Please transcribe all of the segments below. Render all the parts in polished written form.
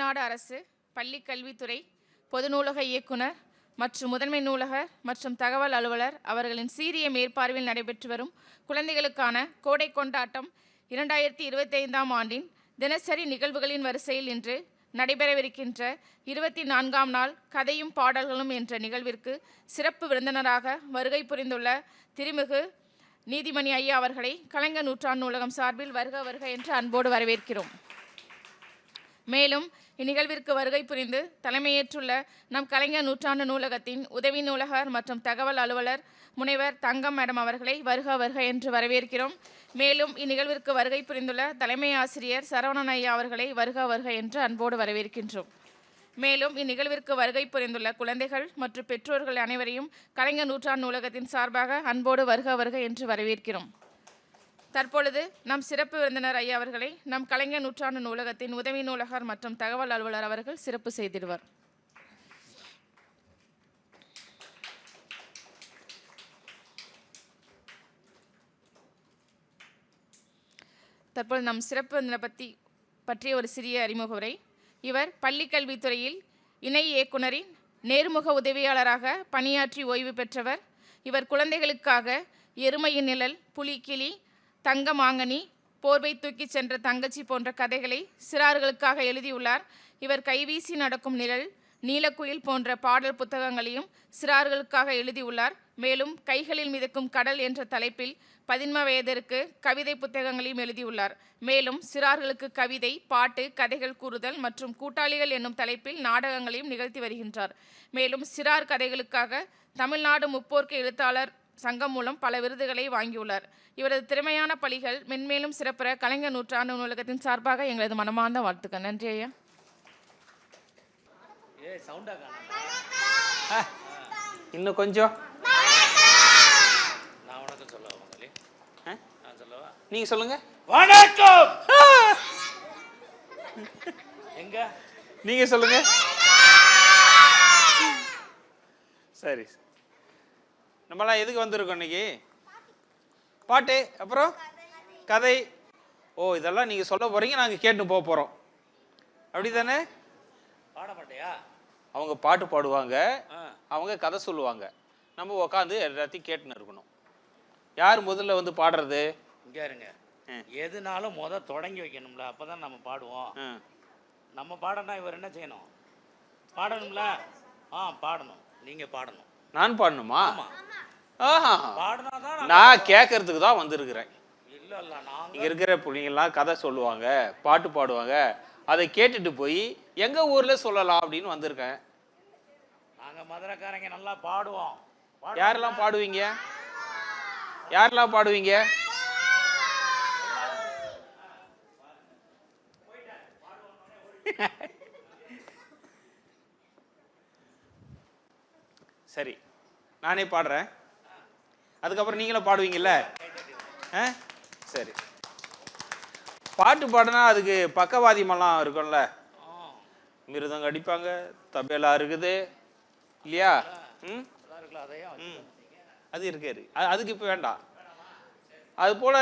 தமிழ்நாடு அரசு பள்ளி கல்வித்துறை பொது நூலக இயக்குனர் மற்றும் முதன்மை நூலகர் மற்றும் தகவல் அலுவலர் அவர்களின் சீரிய மேற்பார்வையில் நடைபெற்று வரும் குழந்தைகளுக்கான கோடை கொண்டாட்டம் 2025ஆம் ஆண்டின் தினசரி நிகழ்வுகளின் வரிசையில் இன்று நடைபெறவிருக்கின்ற 24ஆம் நாள் கதையும் பாடல்களும் என்ற நிகழ்விற்கு சிறப்பு விருந்தினராக வருகை புரிந்துள்ள திருமிகு நீதிமணி ஐயா அவர்களை கலைஞர் நூற்றாண்டு நூலகம் சார்பில் வருக வருக என்று அன்போடு வரவேற்கிறோம். மேலும் இந்நிகழ்விற்கு வருகை புரிந்து தலைமையேற்றுள்ள நம் கலைஞர் நூற்றாண்டு நூலகத்தின் உதவி நூலகர் மற்றும் தகவல் அலுவலர் முனைவர் தங்கம் மேடம் அவர்களை வருக வருக என்று வரவேற்கிறோம். மேலும் இந்நிகழ்விற்கு வருகை புரிந்துள்ள தலைமை ஆசிரியர் சரவணன் ஐயா அவர்களை வருக வருக என்று அன்போடு வரவேற்கின்றோம். மேலும் இந்நிகழ்விற்கு வருகை புரிந்துள்ள குழந்தைகள் மற்றும் பெற்றோர்கள் அனைவரையும் கலைஞர் நூற்றாண்டு நூலகத்தின் சார்பாக அன்போடு வருக வருக என்று வரவேற்கிறோம். தற்பொழுது நம் சிறப்பு விருந்தினர் ஐயா அவர்களை நம் கலைஞர் நூற்றாண்டு நூலகத்தின் உதவி நூலகர் மற்றும் தகவல் அலுவலர் அவர்கள் சிறப்பு செய்திடுவார். தற்பொழுது நம் சிறப்பு விருந்தினர் பற்றிய ஒரு சிறிய அறிமுக உரை. இவர் பள்ளி கல்வித்துறையில் இணை இயக்குனரின் நேர்முக உதவியாளராக பணியாற்றி ஓய்வு பெற்றவர். இவர் குழந்தைகளுக்காக எருமையின் நிழல், புலிக்கிளி, தங்க மாங்கனி, போர்வை தூக்கி சென்ற தங்கச்சி போன்ற கதைகளை சிறார்களுக்காக எழுதியுள்ளார். இவர் கைவீசி நடக்கும் நிழல், நீலக்குயில் போன்ற பாடல் புத்தகங்களையும் சிறார்களுக்காக எழுதியுள்ளார். மேலும் கைகளில் மிதக்கும் கடல் என்ற தலைப்பில் 11 வயதிற்கு கவிதை புத்தகங்களையும் எழுதியுள்ளார். மேலும் சிறார்களுக்கு கவிதை, பாட்டு, கதைகள் கூறுதல் மற்றும் கூட்டாளிகள் என்னும் தலைப்பில் நாடகங்களையும் நிகழ்த்தி வருகின்றார். மேலும் சிறார் கதைகளுக்காக தமிழ்நாடு முப்போர்க்கு எழுத்தாளர் சங்கம் மூலம் பல விருதுகளை வாங்கியுள்ளார். இவரது திறமையான பணிகள் மென்மேலும் சிறப்புற கலைஞர் நூற்றாண்டு நூலகத்தின் சார்பாக எங்களது மனமார்ந்த வாழ்த்துக்கள். நன்றி ஐயா. இன்னும் கொஞ்சம் நீங்க சொல்லுங்க. வணக்கம். எங்க நீங்க சொல்லுங்க. சரி, நம்மளாம் எதுக்கு வந்திருக்கோம் இன்னைக்கு? பாட்டு, அப்புறம் கதை. ஓ, இதெல்லாம் நீங்க சொல்ல போறீங்க, நாங்க கேட்டு போக போறோம். அப்படிதானே? பாட மாட்டியா? அவங்க பாட்டு பாடுவாங்க, அவங்க கதை சொல்லுவாங்க, நம்ம உட்காந்து எல்லாத்தையும் கேட்டுன்னு இருக்கணும். யார் முதல்ல வந்து பாடுறது? இங்க இருங்க. எதுனாலும் தொடங்கி வைக்கணும்ல, அப்பதான் நம்ம பாடுவோம். நம்ம பாடனா இவர் என்ன செய்யணும்? பாடணும்ல. பாடணும். நீங்க பாடணும். நான் பாடணுமா? பாடினாதான். நான் கேட்கறதுக்கு தான் வந்திருக்கிறேன். இல்ல இல்ல, நாங்க இங்க இருக்கிற பிள்ளைங்கெல்லாம் கதை சொல்லுவாங்க, பாட்டு பாடுவாங்க, அதை கேட்டுட்டு போய் எங்க ஊர்ல சொல்லலாம் அப்படின்னு வந்திருக்கேன். நாங்க மதுரைக்காரங்க நல்லா பாடுவோம். யாரெல்லாம் பாடுவீங்க? யாரெல்லாம் பாடுவீங்க? சரி, நானே பாடுறேன், அதுக்கப்புறம் நீங்களும் பாடுவீங்கல்ல? சரி. பாட்டு பாடுனா அதுக்கு பக்கவாதியமெல்லாம் இருக்கும்ல. மிருதங்க அடிப்பாங்க, தபேலா இருக்குது இல்லையா? அது இருக்காரு, அதுக்கு இப்போ வேண்டாம். அது போல்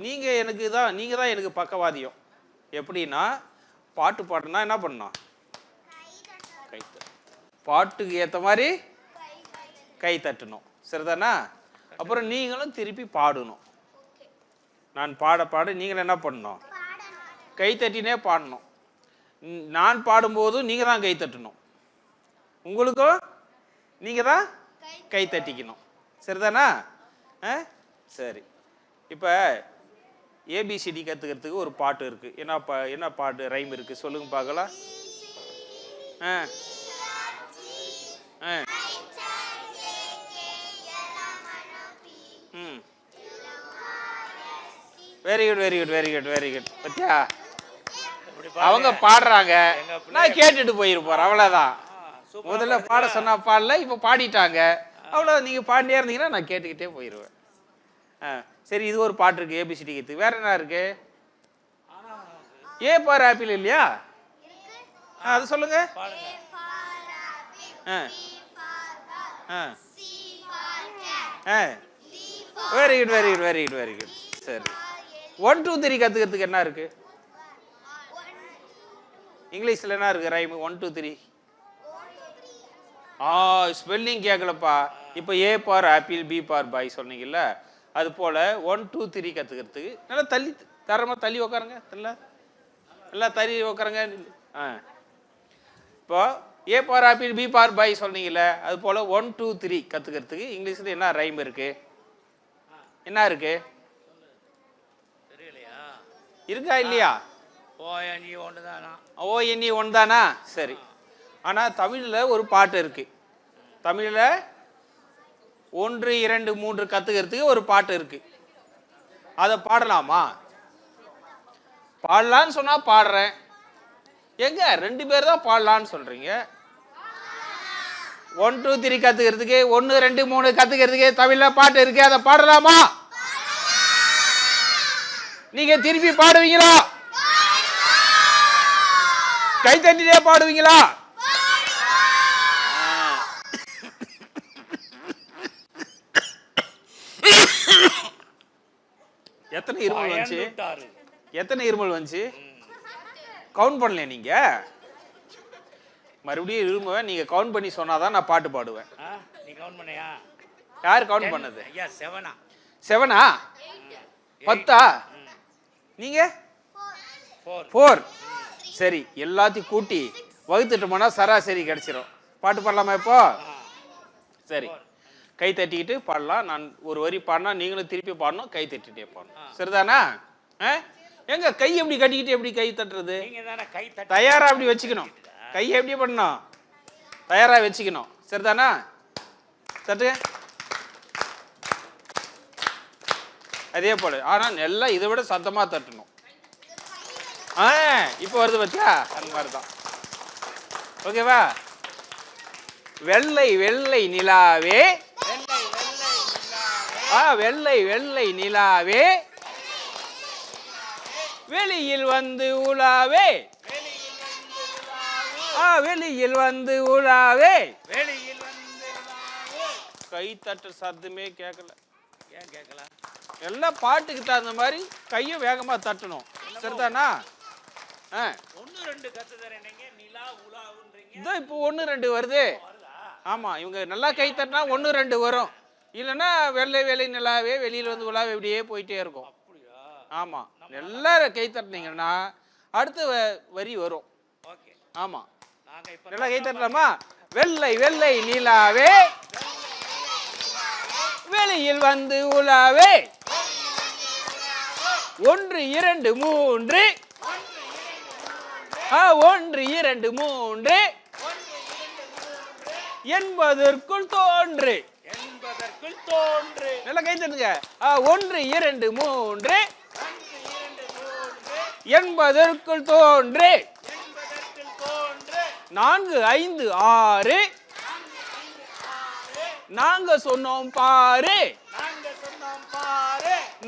நீங்கள் தான் எனக்கு பக்கவாதியம். எப்படின்னா, பாட்டு பாடுனா என்ன பண்ணணும்? கை பாட்டுக்கு ஏற்ற மாதிரி கை தட்டணும், சரிதானா? அப்புறம் நீங்களும் திருப்பி பாடணும். நான் பாட நீங்களும் என்ன பண்ணணும்? கை தட்டினே பாடணும். நான் பாடும்போதும் நீங்கள் தான் கை தட்டணும், உங்களுக்கும் நீங்கள் தான் கை தட்டிக்கணும், சரிதானா? சரி. இப்போ ஏபிசிடி கற்றுக்கிறதுக்கு ஒரு பாட்டு இருக்குது. என்ன பாட்டு ரைம் இருக்குது சொல்லுங்க பார்க்கலாம். Very good very good very good very good. பத்தியா, அவங்க பாடுறாங்க, நான் கேட்டுட்டு போயிருப்போம், அவ்வளோதான். முதல்ல பாட சொன்னா பாடல, இப்போ பாடிட்டாங்க, அவ்வளோ. நீங்கள் பாடினே இருந்தீங்கன்னா நான் கேட்டுக்கிட்டே போயிடுவேன். சரி, இது ஒரு பாட்டு இருக்கு ஏபிசிடி கற்று. வேற என்ன இருக்கு? ஏ ஃபார் ஆப்பிள் இல்லையா? அது சொல்லுங்க. Very good very good very good very good. சரி, 1 2 3 கற்றுக்கிறதுக்கு என்ன இருக்கு? இங்கிலீஷில் என்ன இருக்குது ரைமு? 1 2 3. ஸ்பெல்லிங் கேட்கலப்பா. இப்போ A for apple, B for boy சொன்னீங்கல்ல, அது போல் 1 2 3 கற்றுக்கிறதுக்கு நல்லா தரமாக தள்ளி உக்காருங்க. நல்லா தள்ளி உக்காருங்க. இப்போ A for apple, B for boy சொன்னீங்கல்ல, அது போல் 1 2 3 கற்றுக்கிறதுக்கு இங்கிலீஷில் என்ன ரைம் இருக்குது? என்ன இருக்கு? தெரியலையா? இருக்கா இல்லையா? ONE ஒன்று தானா? ONE ஒன்று தானா? சரி. ஆனால் தமிழில் ஒரு பாட்டு இருக்கு. தமிழில் 1 2 3 கற்றுக்கிறதுக்கு ஒரு பாட்டு இருக்கு. அதை பாடலாமா? பாடலான்னு சொன்னால் பாடுறேன். எங்க 2 பேர் தான் பாடலான்னு சொல்றீங்க. 1 2 3 கற்றுக்கிறதுக்கு 1 2 3 கற்றுக்கிறதுக்கு தமிழில் பாட்டு இருக்கு. அதை பாடலாமா? நீங்க திருப்பி பாடுவீங்களா? கை தட்டிட்டே பாடுவீங்களா? எத்தனை இருமல் வந்துச்சு? எத்தனை இருமல் வந்துச்சு? கவுண்ட் பண்ணல நீங்க? மறுபடியும் இரும நீங்க கவுண்ட் பண்ணி சொன்னாதான் நான் பாட்டு பாடுவேன். நீ கவுண்ட் பண்ணியா? யார் கவுண்ட் பண்ணது? ஐயா 7. 7 10 நீங்க 4. சரி, எல்லாத்தையும் கூட்டி வகுத்துட்டோம்னா சராசரி கிடைச்சிரும். பாட்டு பாடலாமா இப்போ? சரி, கை தட்டிக்கிட்டு பாடலாம். நான் ஒரு வரி பாடினா நீங்களும் திருப்பி பாடணும், கை தட்டிட்டே பாடணும். சரிதானா? எங்க கை எப்படி கட்டிக்கிட்டு எப்படி கை தட்டுறது? தயாரா அப்படி வச்சுக்கணும். கையை எப்படி பண்ணணும்? தயாரா வச்சுக்கணும். சரிதானா? தட்டு. அதே போல ஆனா நல்லா இதை விட சத்தமா தட்டணும். இப்போ வருது பத்தியா? அந்த மாதிரிதான். ஓகேவா? வெள்ளை வெள்ளை நிலாவே, வெள்ளை வெள்ளை நிலாவே, வெளியில் வந்து உலாவே, வெளியில் வந்து உலாவே. கை தட்டு சத்தமே கேட்கல. ஏன் கேட்கல? எல்லாம் பாட்டுக்கு தகுந்த மாதிரி கையும் வேகமா தட்டணும். சரிதானா? 1 2 கத்து தரேனீங்க, நிலா உலாவுன்றீங்க. இதோ இப்போ 1 2 வருது. ஆமா, இவங்க நல்லா கை தட்டினா 1 2 வரும். இல்லைன்னா வெள்ளை வெள்ளை நிலாவே, வெளியில் வந்து உலாவே இப்படியே போயிட்டே இருக்கும். ஆமா, எல்லாரும் கை தட்டினீங்கன்னா அடுத்த வரி வரும். ஆமா, நல்லா கை தட்டலாமா? வெள்ளை வெள்ளை நிலாவே, வெளியில் வந்து உலாவே, 1 2 3, 1 2 3 என்பதற்குள் தோன்று. நல்லா கை தட்டுங்க. 1 2 3 என்பதற்குள் தோன்று. 4 5 6 நாங்க சொன்னோம் பாரு.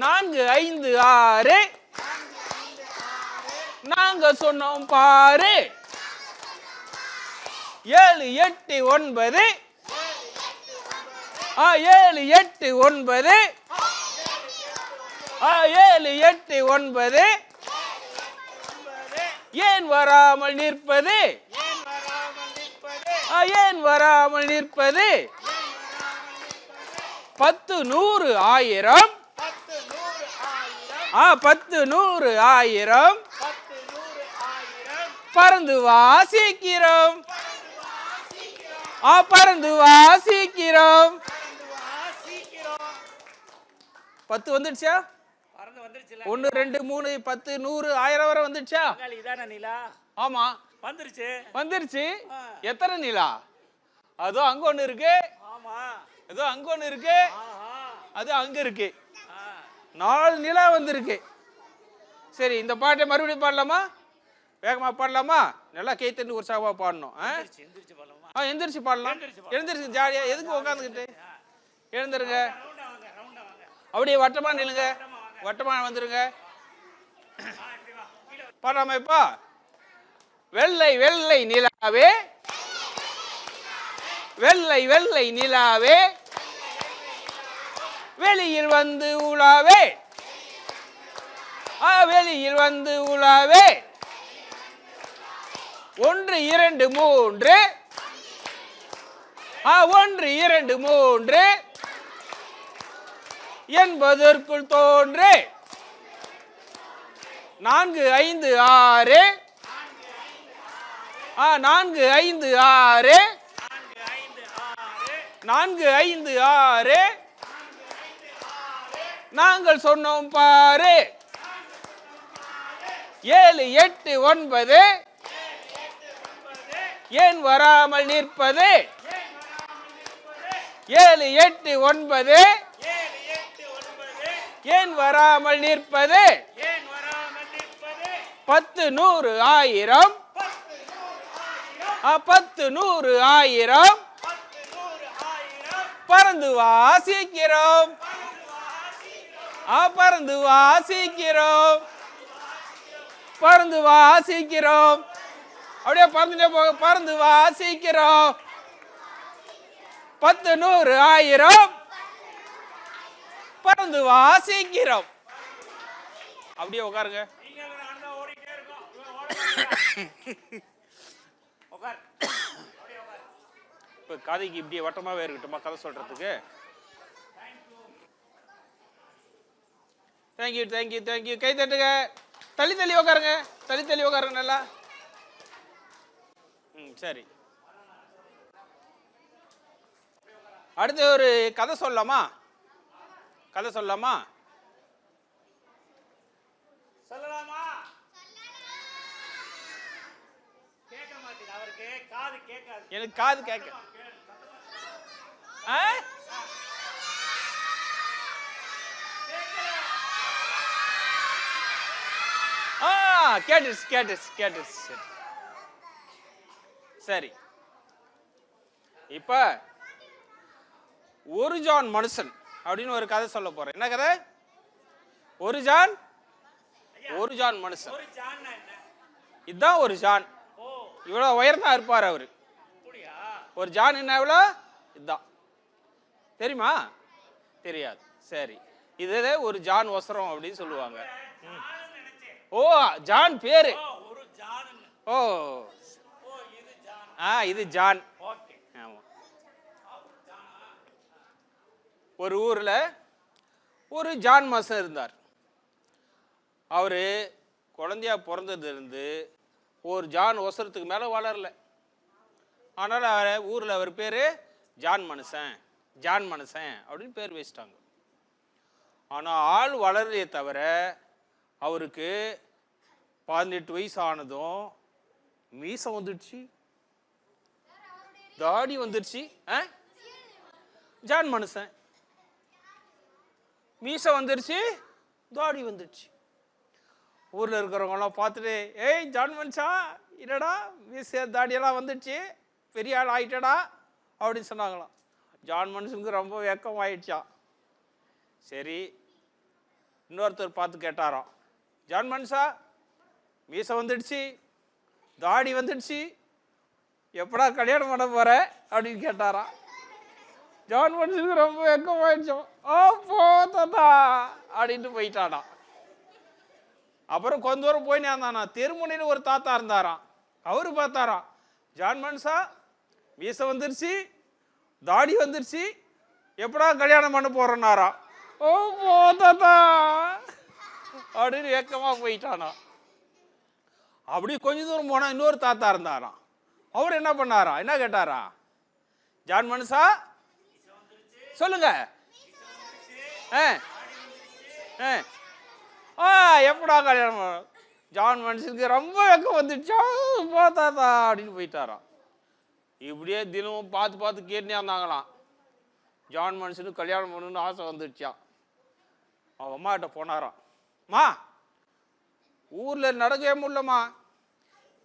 4 5 6 நாங்க சொன்னோம் பாரு. 7 8 9 7 8 9 7 8 9 ஏன் வராமல் நிற்பது? ஏன் வராமல் நிற்பது? 10 100 1000 10 100 1000 பறந்து வாசிக்கிறோம். பறந்து வாசிக்கிறோம். 10 வந்துடுச்சா? 1 2 3 10 100 1000 வரை வந்துடுச்சா? இதான நிலா? ஆமா, வந்துருச்சு. வந்துருச்சு. எத்தனை நிலா? அதோ அங்க ஒண்ணு இருக்கு. ஆமா, அதோ அங்க ஒண்ணு இருக்கு. அது அங்க இருக்கு. 4 நிலா வந்திருக்கு. சரி, இந்த பாட்டை மறுபடியும் பாடலாமா? வேகமா பாடலாமா? நல்லா கை தட்டி உற்சாகமா பாடணும். எந்திரிச்சு பாடலாம். எழுந்திருச்சு ஜாலியா. எதுக்கு உட்காந்துக்கிட்டு? எழுந்துருங்க. அப்படியே வட்டமா நில்லுங்க. வட்டமா வந்துருங்க. பாடலாமா இப்ப? வெள்ளை வெள்ளை நிலாவே, வெள்ளை வெள்ளை நிலாவே, வெளியில் வந்து உலாவே, வெளியில் வந்து உலாவே, 1 2 3 1 2 3 என்பதற்குள் தோன்று 4 5 6 4 5 6 4 5 6 நாங்கள் சொன்னோம் பாரு 7 8 9 ஏன் வராமல் நிற்பது 7 8 9 ஏன் வராமல் நிற்பது 10 100 1000 10 100 1000 பறந்து வாசிக்கிறோம் பறந்து வாசிக்கிறோம் பறந்து வாசிக்கிறோம் அப்படியே பறந்துட்டே போக பறந்து வாசிக்கிறோம் 10 100 1000 பறந்து வாசிக்கிறோம் அப்படியே உட்காருங்க இப்ப கதைக்கு இப்படியே வட்டமாவே இருக்கட்டுமா கதை சொல்றதுக்கு தேங்க்யூ தேங்க்யூ தேங்க்யூ கை தட்டுங்க தள்ளி தள்ளி உட்காருங்க தள்ளி தள்ளி உட்காருங்க நல்லா சரி அடுத்து ஒரு கதை சொல்லலாமா கதை சொல்லலாமா சொல்லலாமா கேட்க மாட்டேங்குது அவருக்கு காது கேட்காது எனக்கு காது கேட்க கேட்டுச்சு கேட்டுச்சு கேட்டுச்சு சரி இப்ப ஒரு ஜான் மனுஷன் அப்படின்னு ஒரு கதை சொல்ல போறேன் என்ன கதை ஒரு ஜான் மனுஷன் இதுதான் ஒரு ஜான் இவ்வளவு உயர்ந்தா இருப்பார் அவரு ஒரு ஜான் என்ன எவ்வளோ இதுதான் தெரியுமா தெரியாது சரி இது ஒரு ஜான் ஒசரம் அப்படின்னு சொல்லுவாங்க ஓ ஜான் பேரு ஓ இது ஜான் ஒரு ஊர்ல ஒரு ஜான் மனுஷன் இருந்தார் அவரு குழந்தையா பிறந்ததுல இருந்து ஒரு ஜான் ஒசரத்துக்கு மேல வளரல அதனால ஊர்ல அவர் பேரு ஜான் மனுஷன் அப்படின்னு பேர் வச்சிட்டாங்க ஆனா ஆள் வளரலையே தவிர அவருக்கு 18 வயசு ஆனதும் மீசம் வந்துடுச்சு தாடி வந்துடுச்சு ஜான் மனுஷன் மீசம் வந்துடுச்சு தாடி வந்துடுச்சு ஊர்ல இருக்கிறவங்க எல்லாம் பார்த்துட்டு ஏய் ஜான் மனுஷா என்னடா மீச தாடியெல்லாம் வந்துடுச்சு பெரிய ஆள் ஆயிட்டடா அப்படின்னு சொன்னாங்களாம் ஜான் மனுஷனுக்கு ரொம்ப வெக்கம் ஆயிடுச்சான் சரி இன்னொருத்தர் பார்த்து கேட்டாராம் ஜான் மனுஷா மீச வந்துடுச்சு தாடி வந்துடுச்சு எப்படா கல்யாணம் பண்ண போற அப்படின்னு கேட்டாராம் ஜான் மனுஷனுக்கு ரொம்ப வெக்கம் ஆயிடுச்சோம் போதா அப்படின்ட்டு போயிட்டானா அப்புறம் கொஞ்ச தூரம் போய் நேர்ந்தானா திருமுனைன்னு ஒரு தாத்தா இருந்தாராம் அவரு பார்த்தாராம் ஜான் மனுஷா மீச வந்துருச்சு தாடி வந்துருச்சு எப்படா கல்யாணம் பண்ண போறேன்னாராம் போதா அப்படின்னு ஏக்கமா போயிட்டானா அப்படி கொஞ்ச தூரம் போனா இன்னொரு தாத்தா இருந்தாராம் அவர் என்ன பண்ணாரா என்ன கேட்டாரா ஜான் மனுஷா சொல்லுங்க எப்படா கல்யாணம் ஜான் மனுஷனுக்கு ரொம்ப வெக்கம் வந்துடுச்சா போதாதா அப்படின்னு போயிட்டாராம் இப்படியே தினமும் பார்த்து பார்த்து கேட்டுனே இருந்தாங்களாம் ஜான் மனுஷனுக்கு கல்யாணம் பண்ணணும்னு ஆசை வந்துடுச்சான் அவன் அம்மாகிட்ட போனாராம் மா ஊர்ல நடக்கவே முடியலம்மா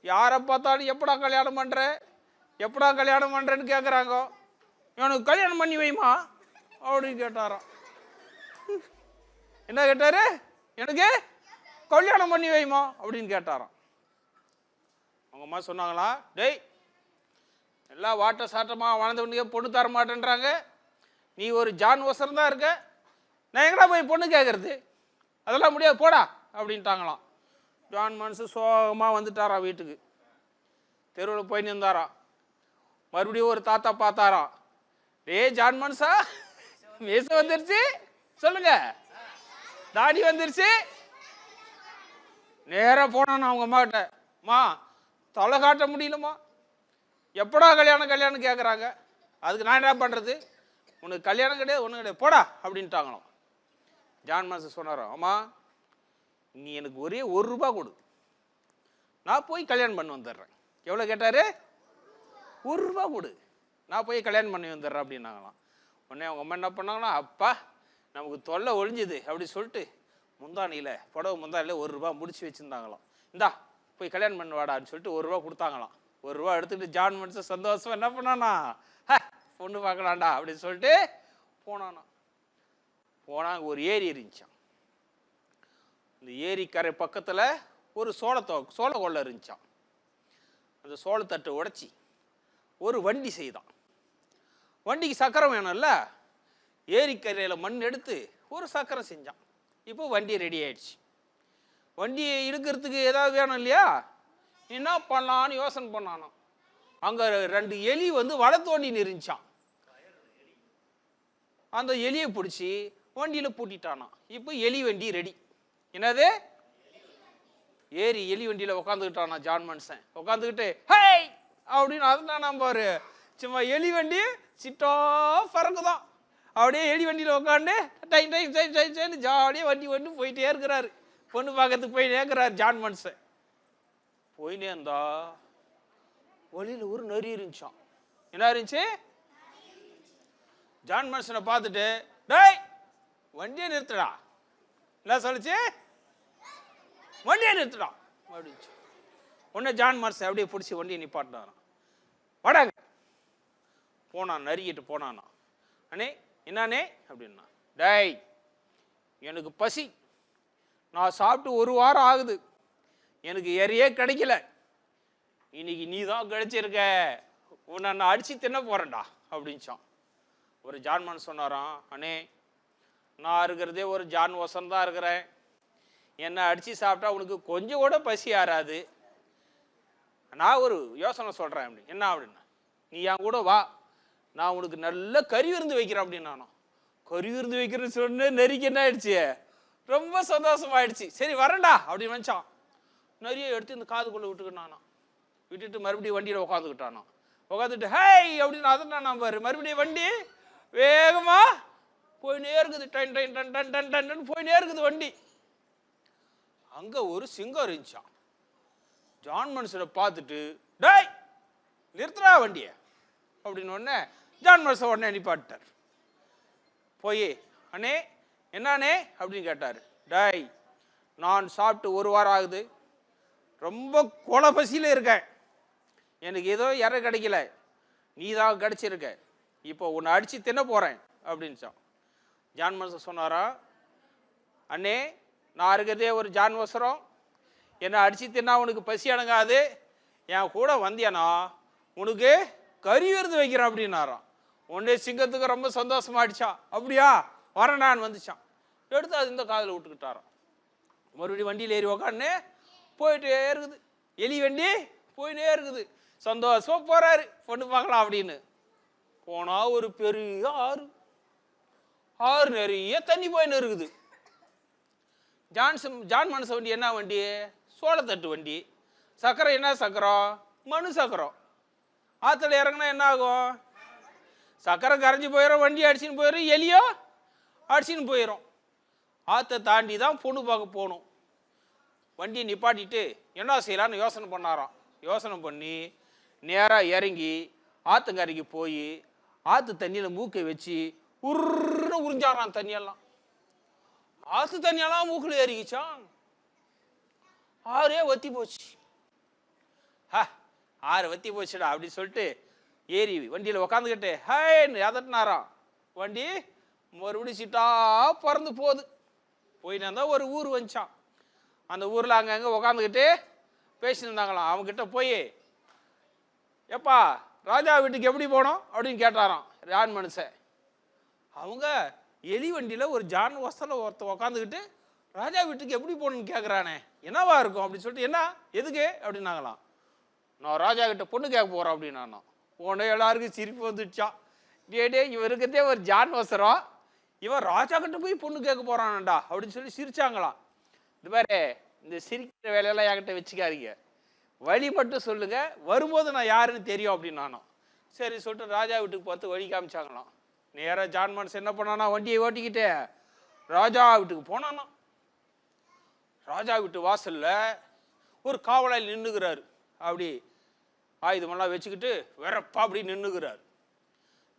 யாரை பார்த்தாலும் எப்படா கல்யாணம் பண்றேன்னு கேட்குறாங்க எனக்கு கல்யாணம் பண்ணி வைமா அப்படின்னு கேட்டாராம் என்ன கேட்டாரு எனக்கு கல்யாணம் பண்ணி வைமா அப்படின்னு கேட்டாராம் அவங்க அம்மா சொன்னாங்களா டேய் எல்லாம் வாட்ட சாட்டமாக வளர்ந்தவனுக்கே பொண்ணு தர மாட்டேன்றாங்க நீ ஒரு ஜான் ஒசரம் தான் இருக்க நான் எங்கடா போய் பொண்ணு கேட்கறது அதெல்லாம் முடியாது போடா அப்படின்ட்டாங்களாம் ஜான் மனுஷன் சோகமாக வந்துட்டாராம் வீட்டுக்கு தெருவில் போய் நின்றாராம். மறுபடியும் ஒரு தாத்தா பார்த்தாராம். ஜான் மனுஷா, மீச வந்துருச்சு, சொல்லுங்க, தாடி வந்துருச்சு. நேராக போனான் அவங்க அம்மா கிட்ட. மா, தலை காட்ட முடியலம்மா, எப்படா கல்யாணம் கேட்குறாங்க. அதுக்கு நான் என்ன பண்ணுறது, உனக்கு கல்யாணம் கிடையாது, ஒன்றும் கிடையாது, போடா அப்படின்ட்டாங்களாம். ஜான் மாஸ்டர் சொன்னாரோ, ஆமா, நீ எனக்கு ஒரே ₹1 கொடு, நான் போய் கல்யாணம் பண்ணி வந்துடுறேன். எவ்வளோ கேட்டார்? ₹1 கொடு, நான் போய் கல்யாணம் பண்ணி வந்துடுறேன் அப்படின்னாங்களாம். உடனே அவங்க அம்மா என்ன பண்ணாங்கன்னா, அப்பா நமக்கு தொல்லை ஒழிஞ்சுது அப்படி சொல்லிட்டு முந்தானியில், புடவை முந்தானியில் ₹1 முடிச்சு வச்சுருந்தாங்களாம். இந்தா போய் கல்யாணம் பண்ண வாடான்னு சொல்லிட்டு ₹1 கொடுத்தாங்களாம். ₹1 எடுத்துகிட்டு ஜான் மனுஷன் சந்தோஷம் என்ன பண்ணானா, பொண்ணு பார்க்கலாம்டா அப்படின்னு சொல்லிட்டு போனானா. போனால் ஒரு ஏரி இருந்துச்சான். இந்த ஏரிக்கரை பக்கத்தில் ஒரு சோள கொள்ளை இருந்துச்சான். அந்த சோளத்தட்டை உடைச்சி ஒரு வண்டி செய்தான். வண்டிக்கு சக்கரம் வேணும்ல, ஏரிக்கரையில் மண் எடுத்து ஒரு சக்கரம் செஞ்சான். இப்போ வண்டி ரெடி ஆயிடுச்சு. வண்டியை இழுக்கிறதுக்கு ஏதாவது வேணும் இல்லையா, என்ன பண்ணலான்னு யோசனை பண்ணானோ. அங்கே 2 எலி வலை தோண்டி இருந்துச்சான். அந்த எலியை பிடிச்சி வண்டியில் பூட்டிட்டானா. இப்போ எலி வண்டி ரெடி. என்னது, ஏறி எலி வண்டியில் உட்காந்துக்கிட்டானா ஜான் மனுஷன். உட்காந்துக்கிட்டு ஹே அப்படின்னு அதுதான் நம்ம ஒரு சும்மா எலி வண்டி சிட்டா பறக்குதான். அப்படியே எலி வண்டியில் உட்காந்து time time time time time ஜாலியாக வண்டி போயிட்டே இருக்கிறாரு. பொண்ணு பார்க்கறதுக்கு போயிட்டே இருக்கிறாரு ஜான் மனுஷன். போயினே இருந்தா வழியில் ஒரு நரி இருந்துச்சான். என்ன இருந்துச்சு? ஜான் மனுஷனை பார்த்துட்டு, டேய் வண்டியை நிறுத்துடா, என்ன சொல்லிச்சு, வண்டியை நிறுத்துடா அப்படின்ச்சு. உடனே ஜான் மனுஷன் அப்படியே பிடிச்சி வண்டியை நிப்பாட்டினாரான். வடாங்க போனான், நரிக்கிட்டு போனானா. அண்ணே என்னானே அப்படின்னா, டேய் எனக்கு பசி, நான் சாப்பிட்டு 1 வாரம் ஆகுது, எனக்கு இறையே கிடைக்கல, இன்னைக்கு நீ தான் கிடைச்சிருக்க, உன்னை நான் அடிச்சு தின்ன போறேன்டா அப்படின்ச்சான். ஒரு ஜான் மனுஷன் சொன்னாராம், அண்ணே நான் இருக்கிறதே ஒரு ஜான் வசம் தான் இருக்கிறேன், என்னை அடித்து சாப்பிட்டா உனக்கு கொஞ்சம் கூட பசி ஆறாது, நான் ஒரு யோசனை சொல்கிறேன் அப்படி. என்ன அப்படின்னா, நீ என் கூட வா, நான் உனக்கு நல்ல கறி விருந்து வைக்கிறேன் அப்படின்னு. நானும் கறி விருந்து வைக்கிறேன்னு சொன்னேன். நரிக்கு என்ன ஆயிடுச்சு, ரொம்ப சந்தோஷமாயிடுச்சு. சரி வரேன்டா அப்படின்னு நினச்சான். நிறைய எடுத்து இந்த காதுக்குள்ளே விட்டுக்கிட்டானா. விட்டுட்டு மறுபடியும் வண்டியில் உட்காந்துக்கிட்டானா. உட்காந்துட்டு ஹேய் அப்படின்னு அதெல்லாம் நான் பாரு, மறுபடியும் வண்டி வேகமாக போயினே இருக்குது. டன் டன் டன் டன் டன் டன் போயினே இருக்குது வண்டி. அங்கே ஒரு சிங்கம் இருந்துச்சான். ஜான் மனுஷனை பார்த்துட்டு, டேய் நிறுத்துறா வண்டியை அப்படின்னு உடனே ஜான் மனுஷன் உடனே நிப்பாட்டார். போய் அண்ணே என்னானே அப்படின்னு கேட்டார். டேய் நான் சாப்பிட்டு 1 வாரம் ஆகுது, ரொம்ப கொலை பசியில் இருக்கேன், எனக்கு ஏதோ இறை கிடைக்கல, நீ தான் கிடைச்சிருக்க, இப்போ உன்னை அடித்து தின்ன போகிறேன் அப்படின்ச்சான். ஜான் மனுஷன் சொன்னாரா, அண்ணே நான் இருக்கிறதே ஒரு ஜான் வசரம், என்னை அடித்து தின்னா உனக்கு பசி அடங்காது, என் கூட வந்தியானா உனக்கு கறி விருந்து வைக்கிறேன் அப்படின்னாராம். உடனே சிங்கத்துக்கு ரொம்ப சந்தோஷமாயிடுச்சான். அப்படியா வரேன் நான் வந்துச்சான். எடுத்து அது இந்த காதில் விட்டுக்கிட்டாராம். மறுபடியும் வண்டியில் ஏறி உக்கான்னு போயிட்டே இருக்குது. எலி வண்டி போயினே இருக்குது. சந்தோஷமாக போகிறாரு பொண்ணு பார்க்கலாம் அப்படின்னு. போனால் ஒரு பெரிய ஆறு நிறைய தண்ணி போயின்னு இருக்குது. ஜான் மனுஷன் வண்டி என்ன வண்டி, சோளத்தட்டு வண்டி. சக்கரம் என்ன சக்கரம், மண் சக்கரம். ஆற்றுல இறங்கினா என்ன ஆகும், சக்கரம் கரைஞ்சி போயிடும், வண்டி அடிச்சுன்னு போயிடும், எலியோ அடிச்சுன்னு போயிடும். ஆற்றை தாண்டி தான் பொண்ணு பார்க்க போகணும். வண்டியை நிப்பாட்டிட்டு என்ன செய்யலான்னு யோசனை பண்ணாராம். யோசனை பண்ணி நேராக இறங்கி ஆற்றுங்கரைக்கு போய் ஆற்று தண்ணியில் மூக்கை வச்சு உருன்னு உறிஞ்சாராம் தண்ணியெல்லாம். ஆற்று தண்ணியெல்லாம் மூக்கில் ஏறிக்கிச்சான். ஆறே வத்தி போச்சு. ஆறு வத்தி போச்சுடா அப்படின்னு சொல்லிட்டு ஏறி வண்டியில் உக்காந்துக்கிட்டு ஹேன்னு எதட்டினாராம். வண்டி மறுபடியும் சிட்டா பறந்து போகுது. போயின்னு இருந்தால் ஒரு ஊர் வந்துச்சான். அந்த ஊரில் அங்கங்கே உக்காந்துக்கிட்டு பேசிட்டு இருந்தாங்களாம். அவங்ககிட்ட போய், எப்பா ராஜா வீட்டுக்கு எப்படி போனோம் அப்படின்னு கேட்டாராம் ஜான் மனுஷன். அவங்க எலி வண்டியில் ஒரு ஜான் வசத்தில் ஒருத்தர் உக்காந்துக்கிட்டு ராஜா வீட்டுக்கு எப்படி போகணுன்னு கேட்குறானே, என்னவா இருக்கும் அப்படின்னு சொல்லிட்டு, என்ன எதுக்கு அப்படின்னாங்களாம். நான் ராஜா கிட்ட பொண்ணு கேட்க போகிறேன் அப்படின்னு நான் உடனே எல்லாருக்கும் சிரிப்பு வந்துடுச்சான். டே இவருக்குதே ஒரு ஜான் அவசரம், இவன் ராஜா கிட்ட போய் பொண்ணு கேட்க போகிறான்டா அப்படின்னு சொல்லி சிரிச்சாங்களாம். இது மாதிரி இந்த சிரிக்கிற வேலையெல்லாம் என்கிட்ட வச்சுக்காதீங்க, வழி மட்டும் சொல்லுங்க, வரும்போது நான் யாருன்னு தெரியும் அப்படின்னு நானும். சரி சொல்லிட்டு ராஜா வீட்டுக்கு பார்த்து வழி காமிச்சாங்களாம். நேராக ஜான் மனுஷன் என்ன பண்ணானா, வண்டியை ஓட்டிக்கிட்டு ராஜா வீட்டுக்கு போனானா. ராஜா வீட்டு வாசல்ல ஒரு காவலாளி நின்றுக்கிறாரு. அப்படி ஆயுதமெல்லாம் வச்சுக்கிட்டு வெறப்பா அப்படி நின்றுக்கிறாரு.